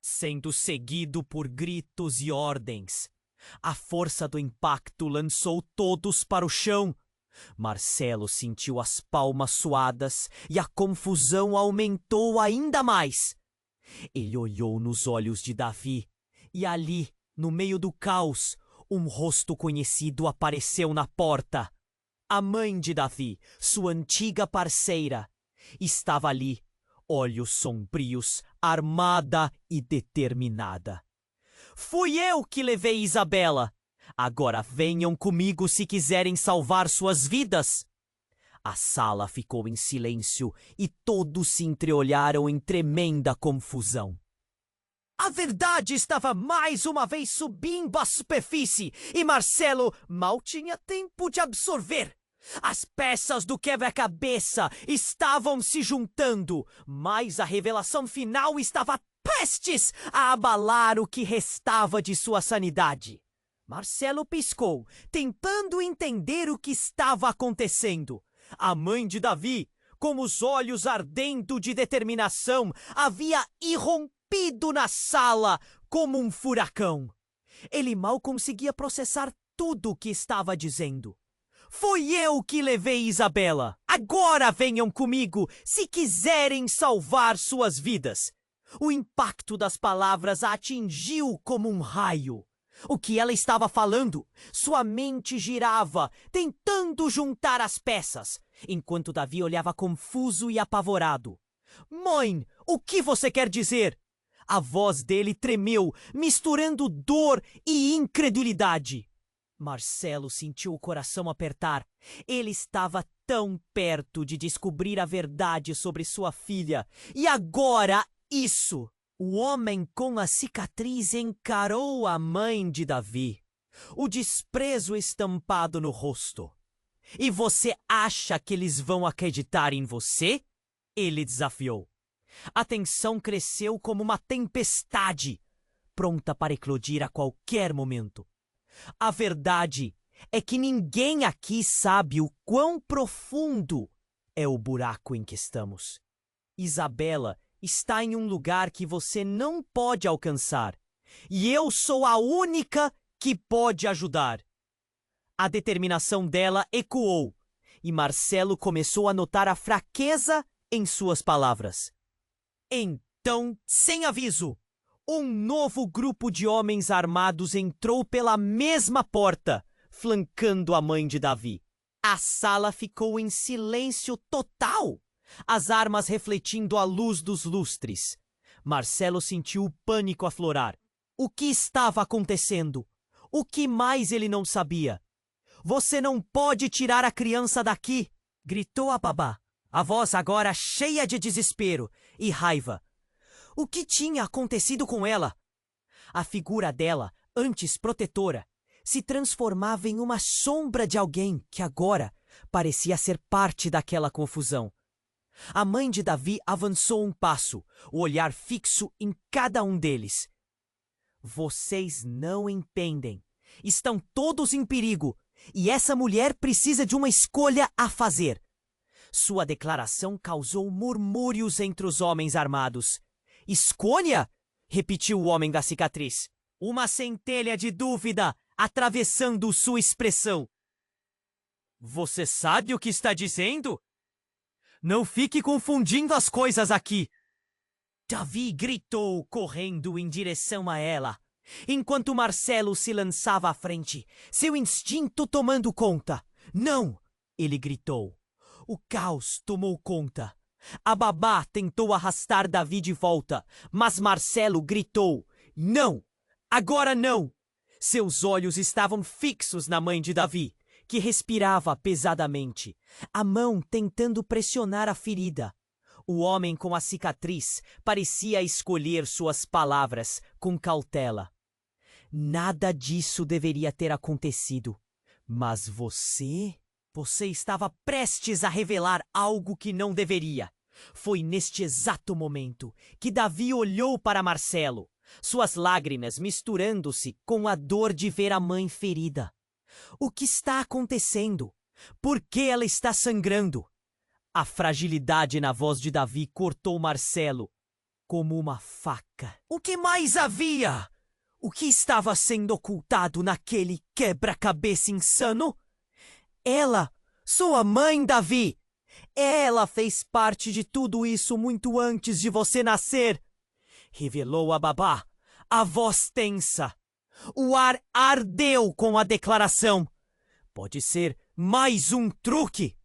Sendo seguido por gritos e ordens, a força do impacto lançou todos para o chão. Marcelo sentiu as palmas suadas e a confusão aumentou ainda mais. Ele olhou nos olhos de Davi e ali, no meio do caos, um rosto conhecido apareceu na porta. A mãe de Davi, sua antiga parceira, estava ali, olhos sombrios, armada e determinada. Fui eu que levei Isabela. Agora venham comigo se quiserem salvar suas vidas. A sala ficou em silêncio e todos se entreolharam em tremenda confusão. A verdade estava mais uma vez subindo à superfície e Marcelo mal tinha tempo de absorver. As peças do quebra-cabeça estavam se juntando, mas a revelação final estava prestes a abalar o que restava de sua sanidade. Marcelo piscou, tentando entender o que estava acontecendo. A mãe de Davi, com os olhos ardendo de determinação, havia irrompido na sala como um furacão. Ele mal conseguia processar tudo o que estava dizendo. Fui eu que levei Isabela. Agora venham comigo se quiserem salvar suas vidas. O impacto das palavras a atingiu como um raio. O que ela estava falando? Sua mente girava, tentando juntar as peças, enquanto Davi olhava confuso e apavorado. Mãe, o que você quer dizer? A voz dele tremeu, misturando dor e incredulidade. Marcelo sentiu o coração apertar. Ele estava tão perto de descobrir a verdade sobre sua filha. E agora isso! O homem com a cicatriz encarou a mãe de Davi, o desprezo estampado no rosto. E você acha que eles vão acreditar em você? Ele desafiou. A tensão cresceu como uma tempestade, pronta para eclodir a qualquer momento. A verdade é que ninguém aqui sabe o quão profundo é o buraco em que estamos. Isabela está em um lugar que você não pode alcançar, e eu sou a única que pode ajudar. A determinação dela ecoou, e Marcelo começou a notar a fraqueza em suas palavras. Então, sem aviso, um novo grupo de homens armados entrou pela mesma porta, flancando a mãe de Davi. A sala ficou em silêncio total, as armas refletindo a luz dos lustres. Marcelo sentiu o pânico aflorar. O que estava acontecendo? O que mais ele não sabia? Você não pode tirar a criança daqui! Gritou a babá, a voz agora cheia de desespero e raiva. O que tinha acontecido com ela? A figura dela, antes protetora, se transformava em uma sombra de alguém que agora parecia ser parte daquela confusão. A mãe de Davi avançou um passo, o olhar fixo em cada um deles. Vocês não entendem. Estão todos em perigo, e essa mulher precisa de uma escolha a fazer. Sua declaração causou murmúrios entre os homens armados. Escolha? Repetiu o homem da cicatriz. Uma centelha de dúvida atravessando sua expressão. Você sabe o que está dizendo? Não fique confundindo as coisas aqui. Davi gritou, correndo em direção a ela, enquanto Marcelo se lançava à frente, seu instinto tomando conta. Não! Ele gritou. O caos tomou conta. A babá tentou arrastar Davi de volta, mas Marcelo gritou: não! Agora não! Seus olhos estavam fixos na mãe de Davi, que respirava pesadamente, a mão tentando pressionar a ferida. O homem com a cicatriz parecia escolher suas palavras com cautela. Nada disso deveria ter acontecido. Mas você estava prestes a revelar algo que não deveria. Foi neste exato momento que Davi olhou para Marcelo, suas lágrimas misturando-se com a dor de ver a mãe ferida. O que está acontecendo? Por que ela está sangrando? A fragilidade na voz de Davi cortou Marcelo como uma faca. O que mais havia? O que estava sendo ocultado naquele quebra-cabeça insano? Ela, sua mãe, Davi! Ela fez parte de tudo isso muito antes de você nascer! Revelou a babá, a voz tensa. O ar ardeu com a declaração. Pode ser mais um truque?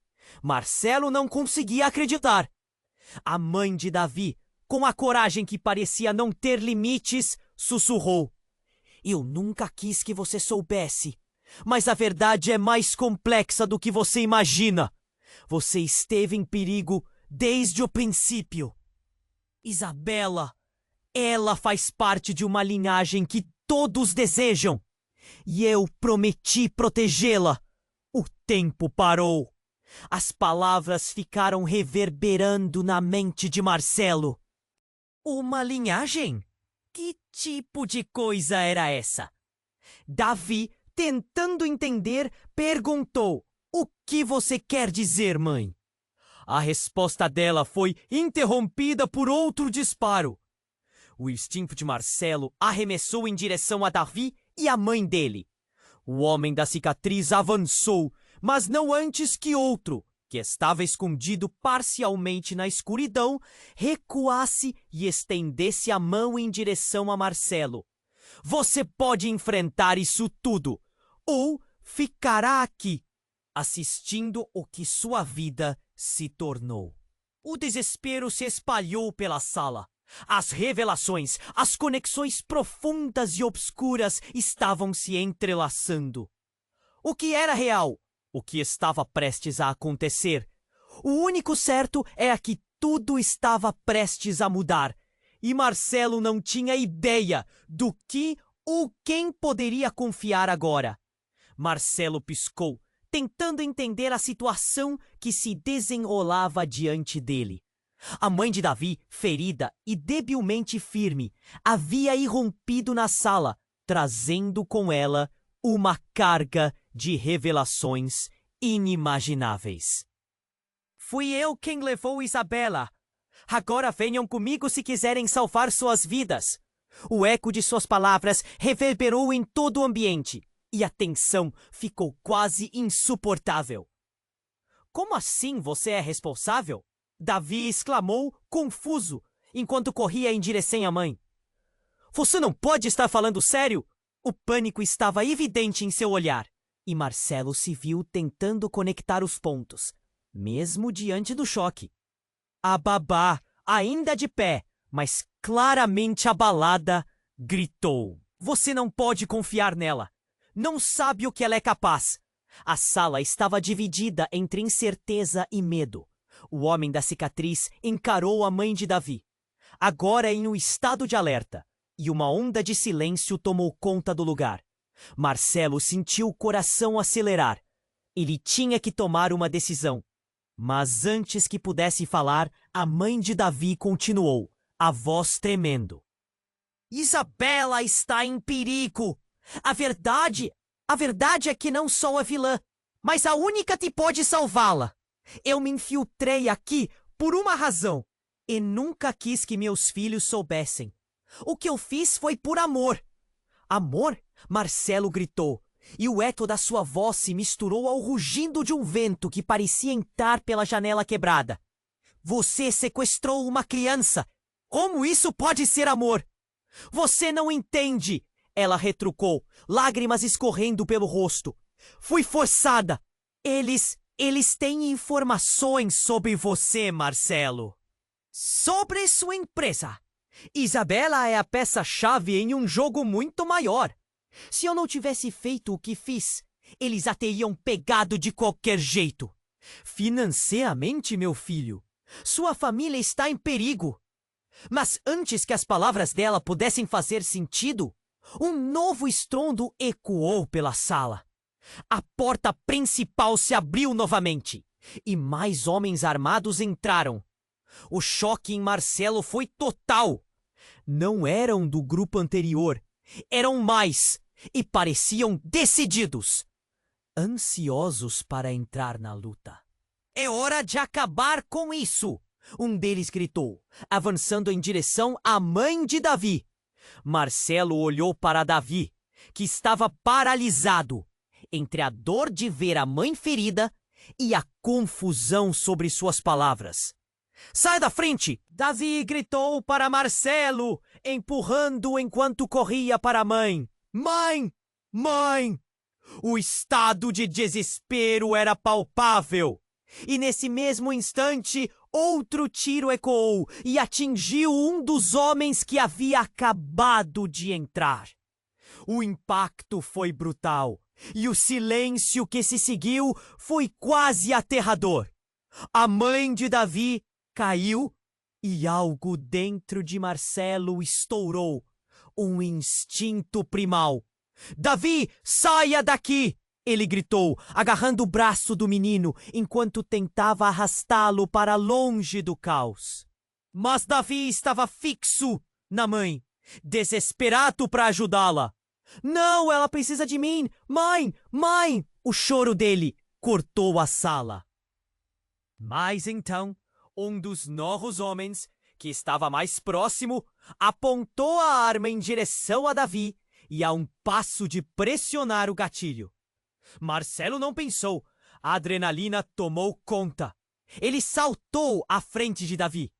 Marcelo não conseguia acreditar. A mãe de Davi, com a coragem que parecia não ter limites, sussurrou: eu nunca quis que você soubesse, mas a verdade é mais complexa do que você imagina. Você esteve em perigo desde o princípio. Isabela, ela faz parte de uma linhagem que todos desejam, e eu prometi protegê-la. O tempo parou. As palavras ficaram reverberando na mente de Marcelo. Uma linhagem? Que tipo de coisa era essa? Davi, tentando entender, perguntou: o que você quer dizer, mãe? A resposta dela foi interrompida por outro disparo. O instinto de Marcelo arremessou em direção a Davi e a mãe dele. O homem da cicatriz avançou, mas não antes que outro, que estava escondido parcialmente na escuridão, recuasse e estendesse a mão em direção a Marcelo. Você pode enfrentar isso tudo, ou ficará aqui, assistindo o que sua vida se tornou. O desespero se espalhou pela sala. As revelações, as conexões profundas e obscuras estavam se entrelaçando. O que era real? O que estava prestes a acontecer? O único certo era que tudo estava prestes a mudar, e Marcelo não tinha ideia do que ou quem poderia confiar agora. Marcelo piscou, tentando entender a situação que se desenrolava diante dele. A mãe de Davi, ferida e debilmente firme, havia irrompido na sala, trazendo com ela uma carga de revelações inimagináveis. Fui eu quem levou Isabela. Agora venham comigo se quiserem salvar suas vidas. O eco de suas palavras reverberou em todo o ambiente, e a tensão ficou quase insuportável. Como assim você é responsável? Davi exclamou, confuso, enquanto corria em direção à mãe. Você não pode estar falando sério? O pânico estava evidente em seu olhar, e Marcelo se viu tentando conectar os pontos, mesmo diante do choque. A babá, ainda de pé, mas claramente abalada, gritou: você não pode confiar nela. Não sabe o que ela é capaz. A sala estava dividida entre incerteza e medo. O homem da cicatriz encarou a mãe de Davi, agora em um estado de alerta, e uma onda de silêncio tomou conta do lugar. Marcelo sentiu o coração acelerar. Ele tinha que tomar uma decisão. Mas antes que pudesse falar, a mãe de Davi continuou, a voz tremendo: Isabela está em perigo! A verdade A verdade é que não sou a vilã, mas a única que pode salvá-la. Eu me infiltrei aqui por uma razão, e nunca quis que meus filhos soubessem. O que eu fiz foi por amor. Amor? Marcelo gritou, e o eco da sua voz se misturou ao rugido de um vento que parecia entrar pela janela quebrada. Você sequestrou uma criança. Como isso pode ser amor? Você não entende, ela retrucou, lágrimas escorrendo pelo rosto. Fui forçada. Eles têm informações sobre você, Marcelo. Sobre sua empresa. Isabela é a peça-chave em um jogo muito maior. Se eu não tivesse feito o que fiz, eles a teriam pegado de qualquer jeito. Financeiramente, meu filho, sua família está em perigo. Mas antes que as palavras dela pudessem fazer sentido, um novo estrondo ecoou pela sala. A porta principal se abriu novamente e mais homens armados entraram. O choque em Marcelo foi total. Não eram do grupo anterior, eram mais e pareciam decididos, ansiosos para entrar na luta. É hora de acabar com isso, um deles gritou, avançando em direção à mãe de Davi. Marcelo olhou para Davi, que estava paralisado, entre a dor de ver a mãe ferida e a confusão sobre suas palavras. Sai da frente! Davi gritou para Marcelo, empurrando enquanto corria para a mãe. Mãe! Mãe! O estado de desespero era palpável. E nesse mesmo instante, outro tiro ecoou e atingiu um dos homens que havia acabado de entrar. O impacto foi brutal e o silêncio que se seguiu foi quase aterrador. A mãe de Davi caiu e algo dentro de Marcelo estourou. Um instinto primal. Davi, saia daqui! Ele gritou, agarrando o braço do menino enquanto tentava arrastá-lo para longe do caos. Mas Davi estava fixo na mãe, desesperado para ajudá-la. Não, ela precisa de mim! Mãe! Mãe! O choro dele cortou a sala. Mas então, um dos novos homens, que estava mais próximo, apontou a arma em direção a Davi e a um passo de pressionar o gatilho. Marcelo não pensou. A adrenalina tomou conta. Ele saltou à frente de Davi.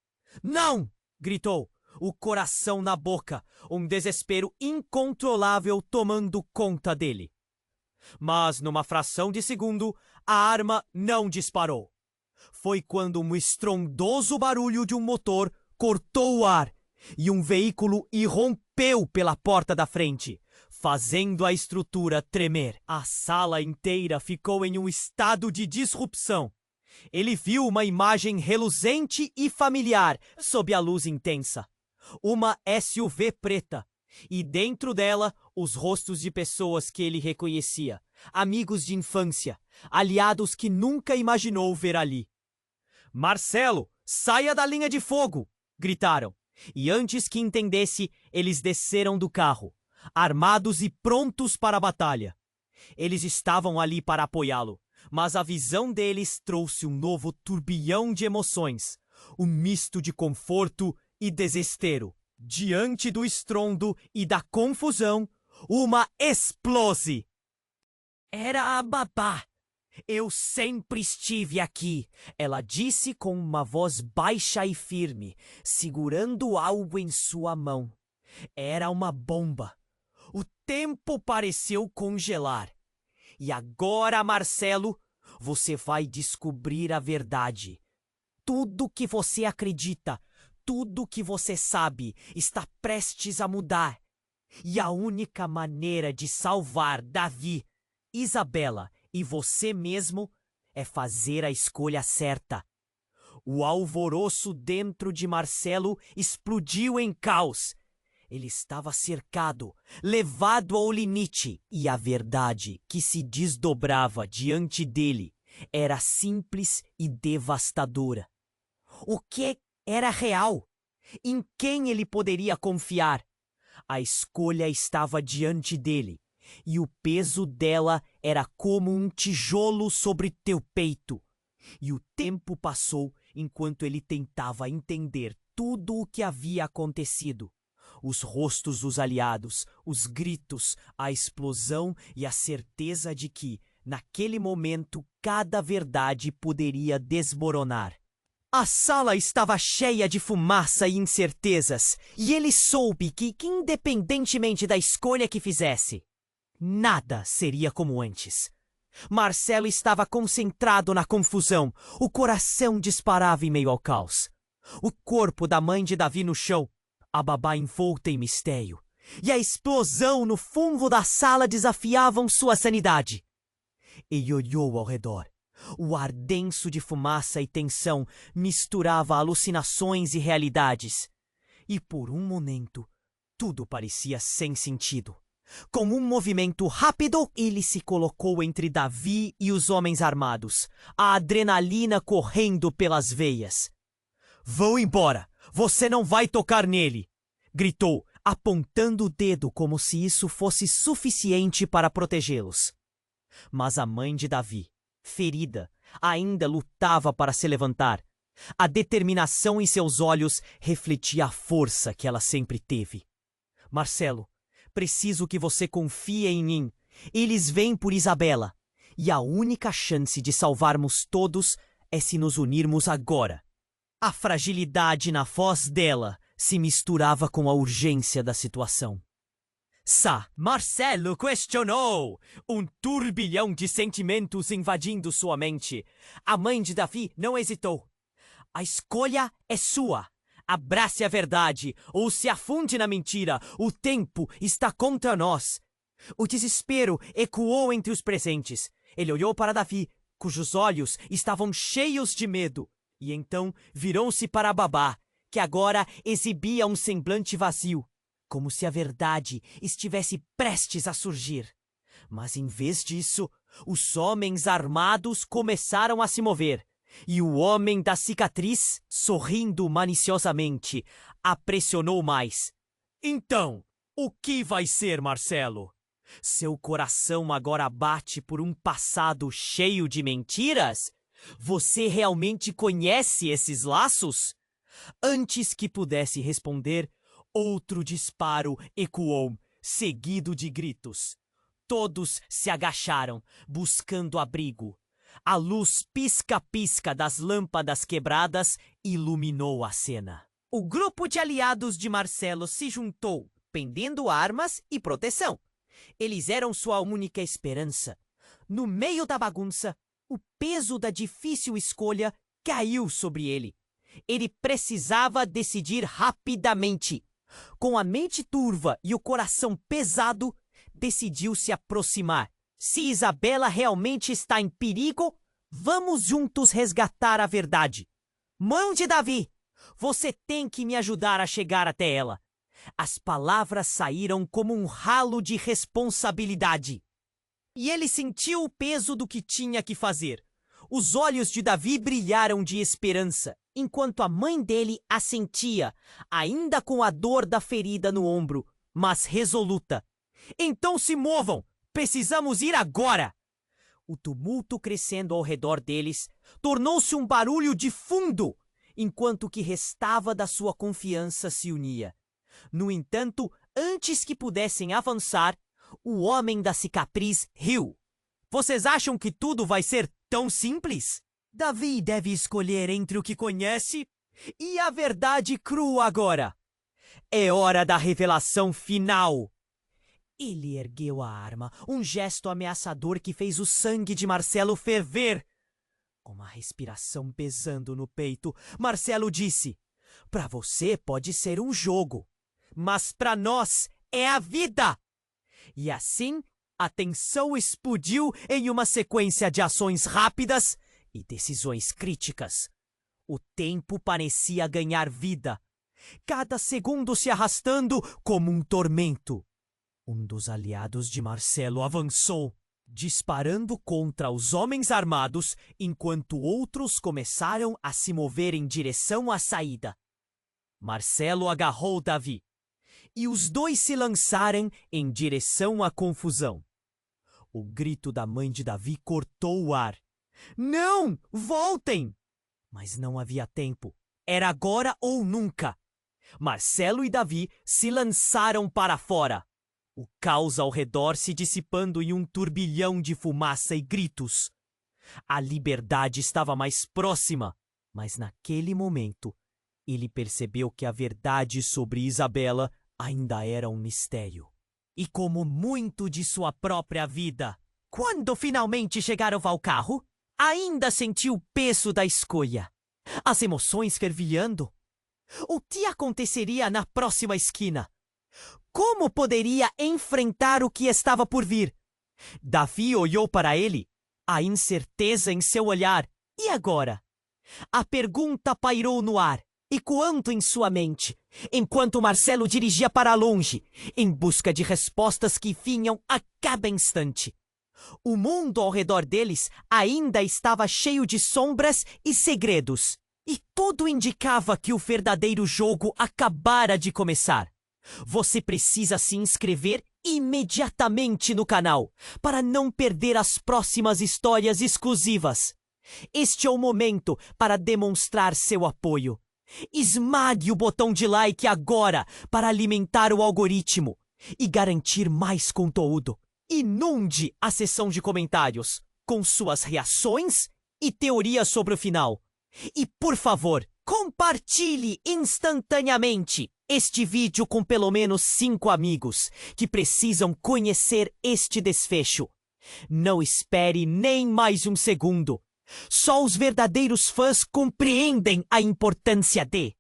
Não! Gritou, o coração na boca, um desespero incontrolável tomando conta dele. Mas numa fração de segundo, a arma não disparou. Foi quando um estrondoso barulho de um motor cortou o ar e um veículo irrompeu pela porta da frente, fazendo a estrutura tremer. A sala inteira ficou em um estado de disrupção. Ele viu uma imagem reluzente e familiar sob a luz intensa. Uma SUV preta, e dentro dela os rostos de pessoas que ele reconhecia, amigos de infância, aliados que nunca imaginou ver ali. Marcelo, saia da linha de fogo! Gritaram, e antes que entendesse, eles desceram do carro, armados e prontos para a batalha. Eles estavam ali para apoiá-lo, mas a visão deles trouxe um novo turbilhão de emoções, um misto de conforto e desespero. Diante do estrondo e da confusão, uma explose. Era a babá. Eu sempre estive aqui, ela disse com uma voz baixa e firme, segurando algo em sua mão. Era uma bomba. O tempo pareceu congelar. E agora, Marcelo, você vai descobrir a verdade. Tudo que você acredita, tudo que você sabe, está prestes a mudar. E a única maneira de salvar Davi, Isabela e você mesmo é fazer a escolha certa. O alvoroço dentro de Marcelo explodiu em caos. Ele estava cercado, levado ao limite, e a verdade que se desdobrava diante dele era simples e devastadora. O que era real? Em quem ele poderia confiar? A escolha estava diante dele, e o peso dela era como um tijolo sobre teu peito. E o tempo passou enquanto ele tentava entender tudo o que havia acontecido. Os rostos dos aliados, os gritos, a explosão e a certeza de que, naquele momento, cada verdade poderia desmoronar. A sala estava cheia de fumaça e incertezas, e ele soube que, independentemente da escolha que fizesse, nada seria como antes. Marcelo estava concentrado na confusão, o coração disparava em meio ao caos. O corpo da mãe de Davi no chão, a babá envolta em mistério, e a explosão no fundo da sala desafiavam sua sanidade. Ele olhou ao redor. O ar denso de fumaça e tensão misturava alucinações e realidades. E por um momento, tudo parecia sem sentido. Com um movimento rápido, ele se colocou entre Davi e os homens armados, a adrenalina correndo pelas veias. "Vão embora! Você não vai tocar nele!" gritou, apontando o dedo como se isso fosse suficiente para protegê-los. Mas a mãe de Davi, ferida, ainda lutava para se levantar. A determinação em seus olhos refletia a força que ela sempre teve. "Marcelo, preciso que você confie em mim. Eles vêm por Isabela. E a única chance de salvarmos todos é se nos unirmos agora." A fragilidade na voz dela se misturava com a urgência da situação. Marcelo questionou, um turbilhão de sentimentos invadindo sua mente. A mãe de Davi não hesitou. "A escolha é sua. Abrace a verdade ou se afunde na mentira. O tempo está contra nós." O desespero ecoou entre os presentes. Ele olhou para Davi, cujos olhos estavam cheios de medo, e então virou-se para a babá, que agora exibia um semblante vazio, como se a verdade estivesse prestes a surgir. Mas em vez disso, os homens armados começaram a se mover, e o homem da cicatriz, sorrindo maliciosamente, a pressionou mais. "Então, o que vai ser, Marcelo? Seu coração agora bate por um passado cheio de mentiras? Você realmente conhece esses laços?" Antes que pudesse responder, outro disparo ecoou, seguido de gritos. Todos se agacharam, buscando abrigo. A luz pisca-pisca das lâmpadas quebradas iluminou a cena. O grupo de aliados de Marcelo se juntou, pendendo armas e proteção. Eles eram sua única esperança. No meio da bagunça, o peso da difícil escolha caiu sobre ele. Ele precisava decidir rapidamente. Com a mente turva e o coração pesado, decidiu se aproximar. "Se Isabela realmente está em perigo, vamos juntos resgatar a verdade. Mãe de Davi, você tem que me ajudar a chegar até ela." As palavras saíram como um ralo de responsabilidade. E ele sentiu o peso do que tinha que fazer. Os olhos de Davi brilharam de esperança, enquanto a mãe dele assentia, ainda com a dor da ferida no ombro, mas resoluta. "Então se movam! Precisamos ir agora!" O tumulto crescendo ao redor deles tornou-se um barulho de fundo, enquanto o que restava da sua confiança se unia. No entanto, antes que pudessem avançar, o homem da cicatriz riu. "Vocês acham que tudo vai ser tão simples? Davi deve escolher entre o que conhece e a verdade crua agora. É hora da revelação final." Ele ergueu a arma, um gesto ameaçador que fez o sangue de Marcelo ferver. Com uma respiração pesando no peito, Marcelo disse: "Para você pode ser um jogo, mas para nós é a vida." E assim, a tensão explodiu em uma sequência de ações rápidas e decisões críticas. O tempo parecia ganhar vida, cada segundo se arrastando como um tormento. Um dos aliados de Marcelo avançou, disparando contra os homens armados, enquanto outros começaram a se mover em direção à saída. Marcelo agarrou Davi, e os dois se lançaram em direção à confusão. O grito da mãe de Davi cortou o ar. Não! Voltem! Mas não havia tempo. Era agora ou nunca. Marcelo e Davi se lançaram para fora. O caos ao redor se dissipando em um turbilhão de fumaça e gritos. A liberdade estava mais próxima, mas naquele momento ele percebeu que a verdade sobre Isabela ainda era um mistério. E como muito de sua própria vida, quando finalmente chegaram ao carro, ainda sentiu o peso da escolha. As emoções fervilhando. O que aconteceria na próxima esquina? Como poderia enfrentar o que estava por vir? Davi olhou para ele, a incerteza em seu olhar. E agora? A pergunta pairou no ar, ecoando em sua mente, enquanto Marcelo dirigia para longe, em busca de respostas que vinham a cada instante. O mundo ao redor deles ainda estava cheio de sombras e segredos, e tudo indicava que o verdadeiro jogo acabara de começar. Você precisa se inscrever imediatamente no canal para não perder as próximas histórias exclusivas. Este é o momento para demonstrar seu apoio. Esmague o botão de like agora para alimentar o algoritmo e garantir mais conteúdo. Inunde a seção de comentários com suas reações e teorias sobre o final. E, por favor, compartilhe instantaneamente este vídeo com pelo menos 5 amigos que precisam conhecer este desfecho. Não espere nem mais um segundo. Só os verdadeiros fãs compreendem a importância de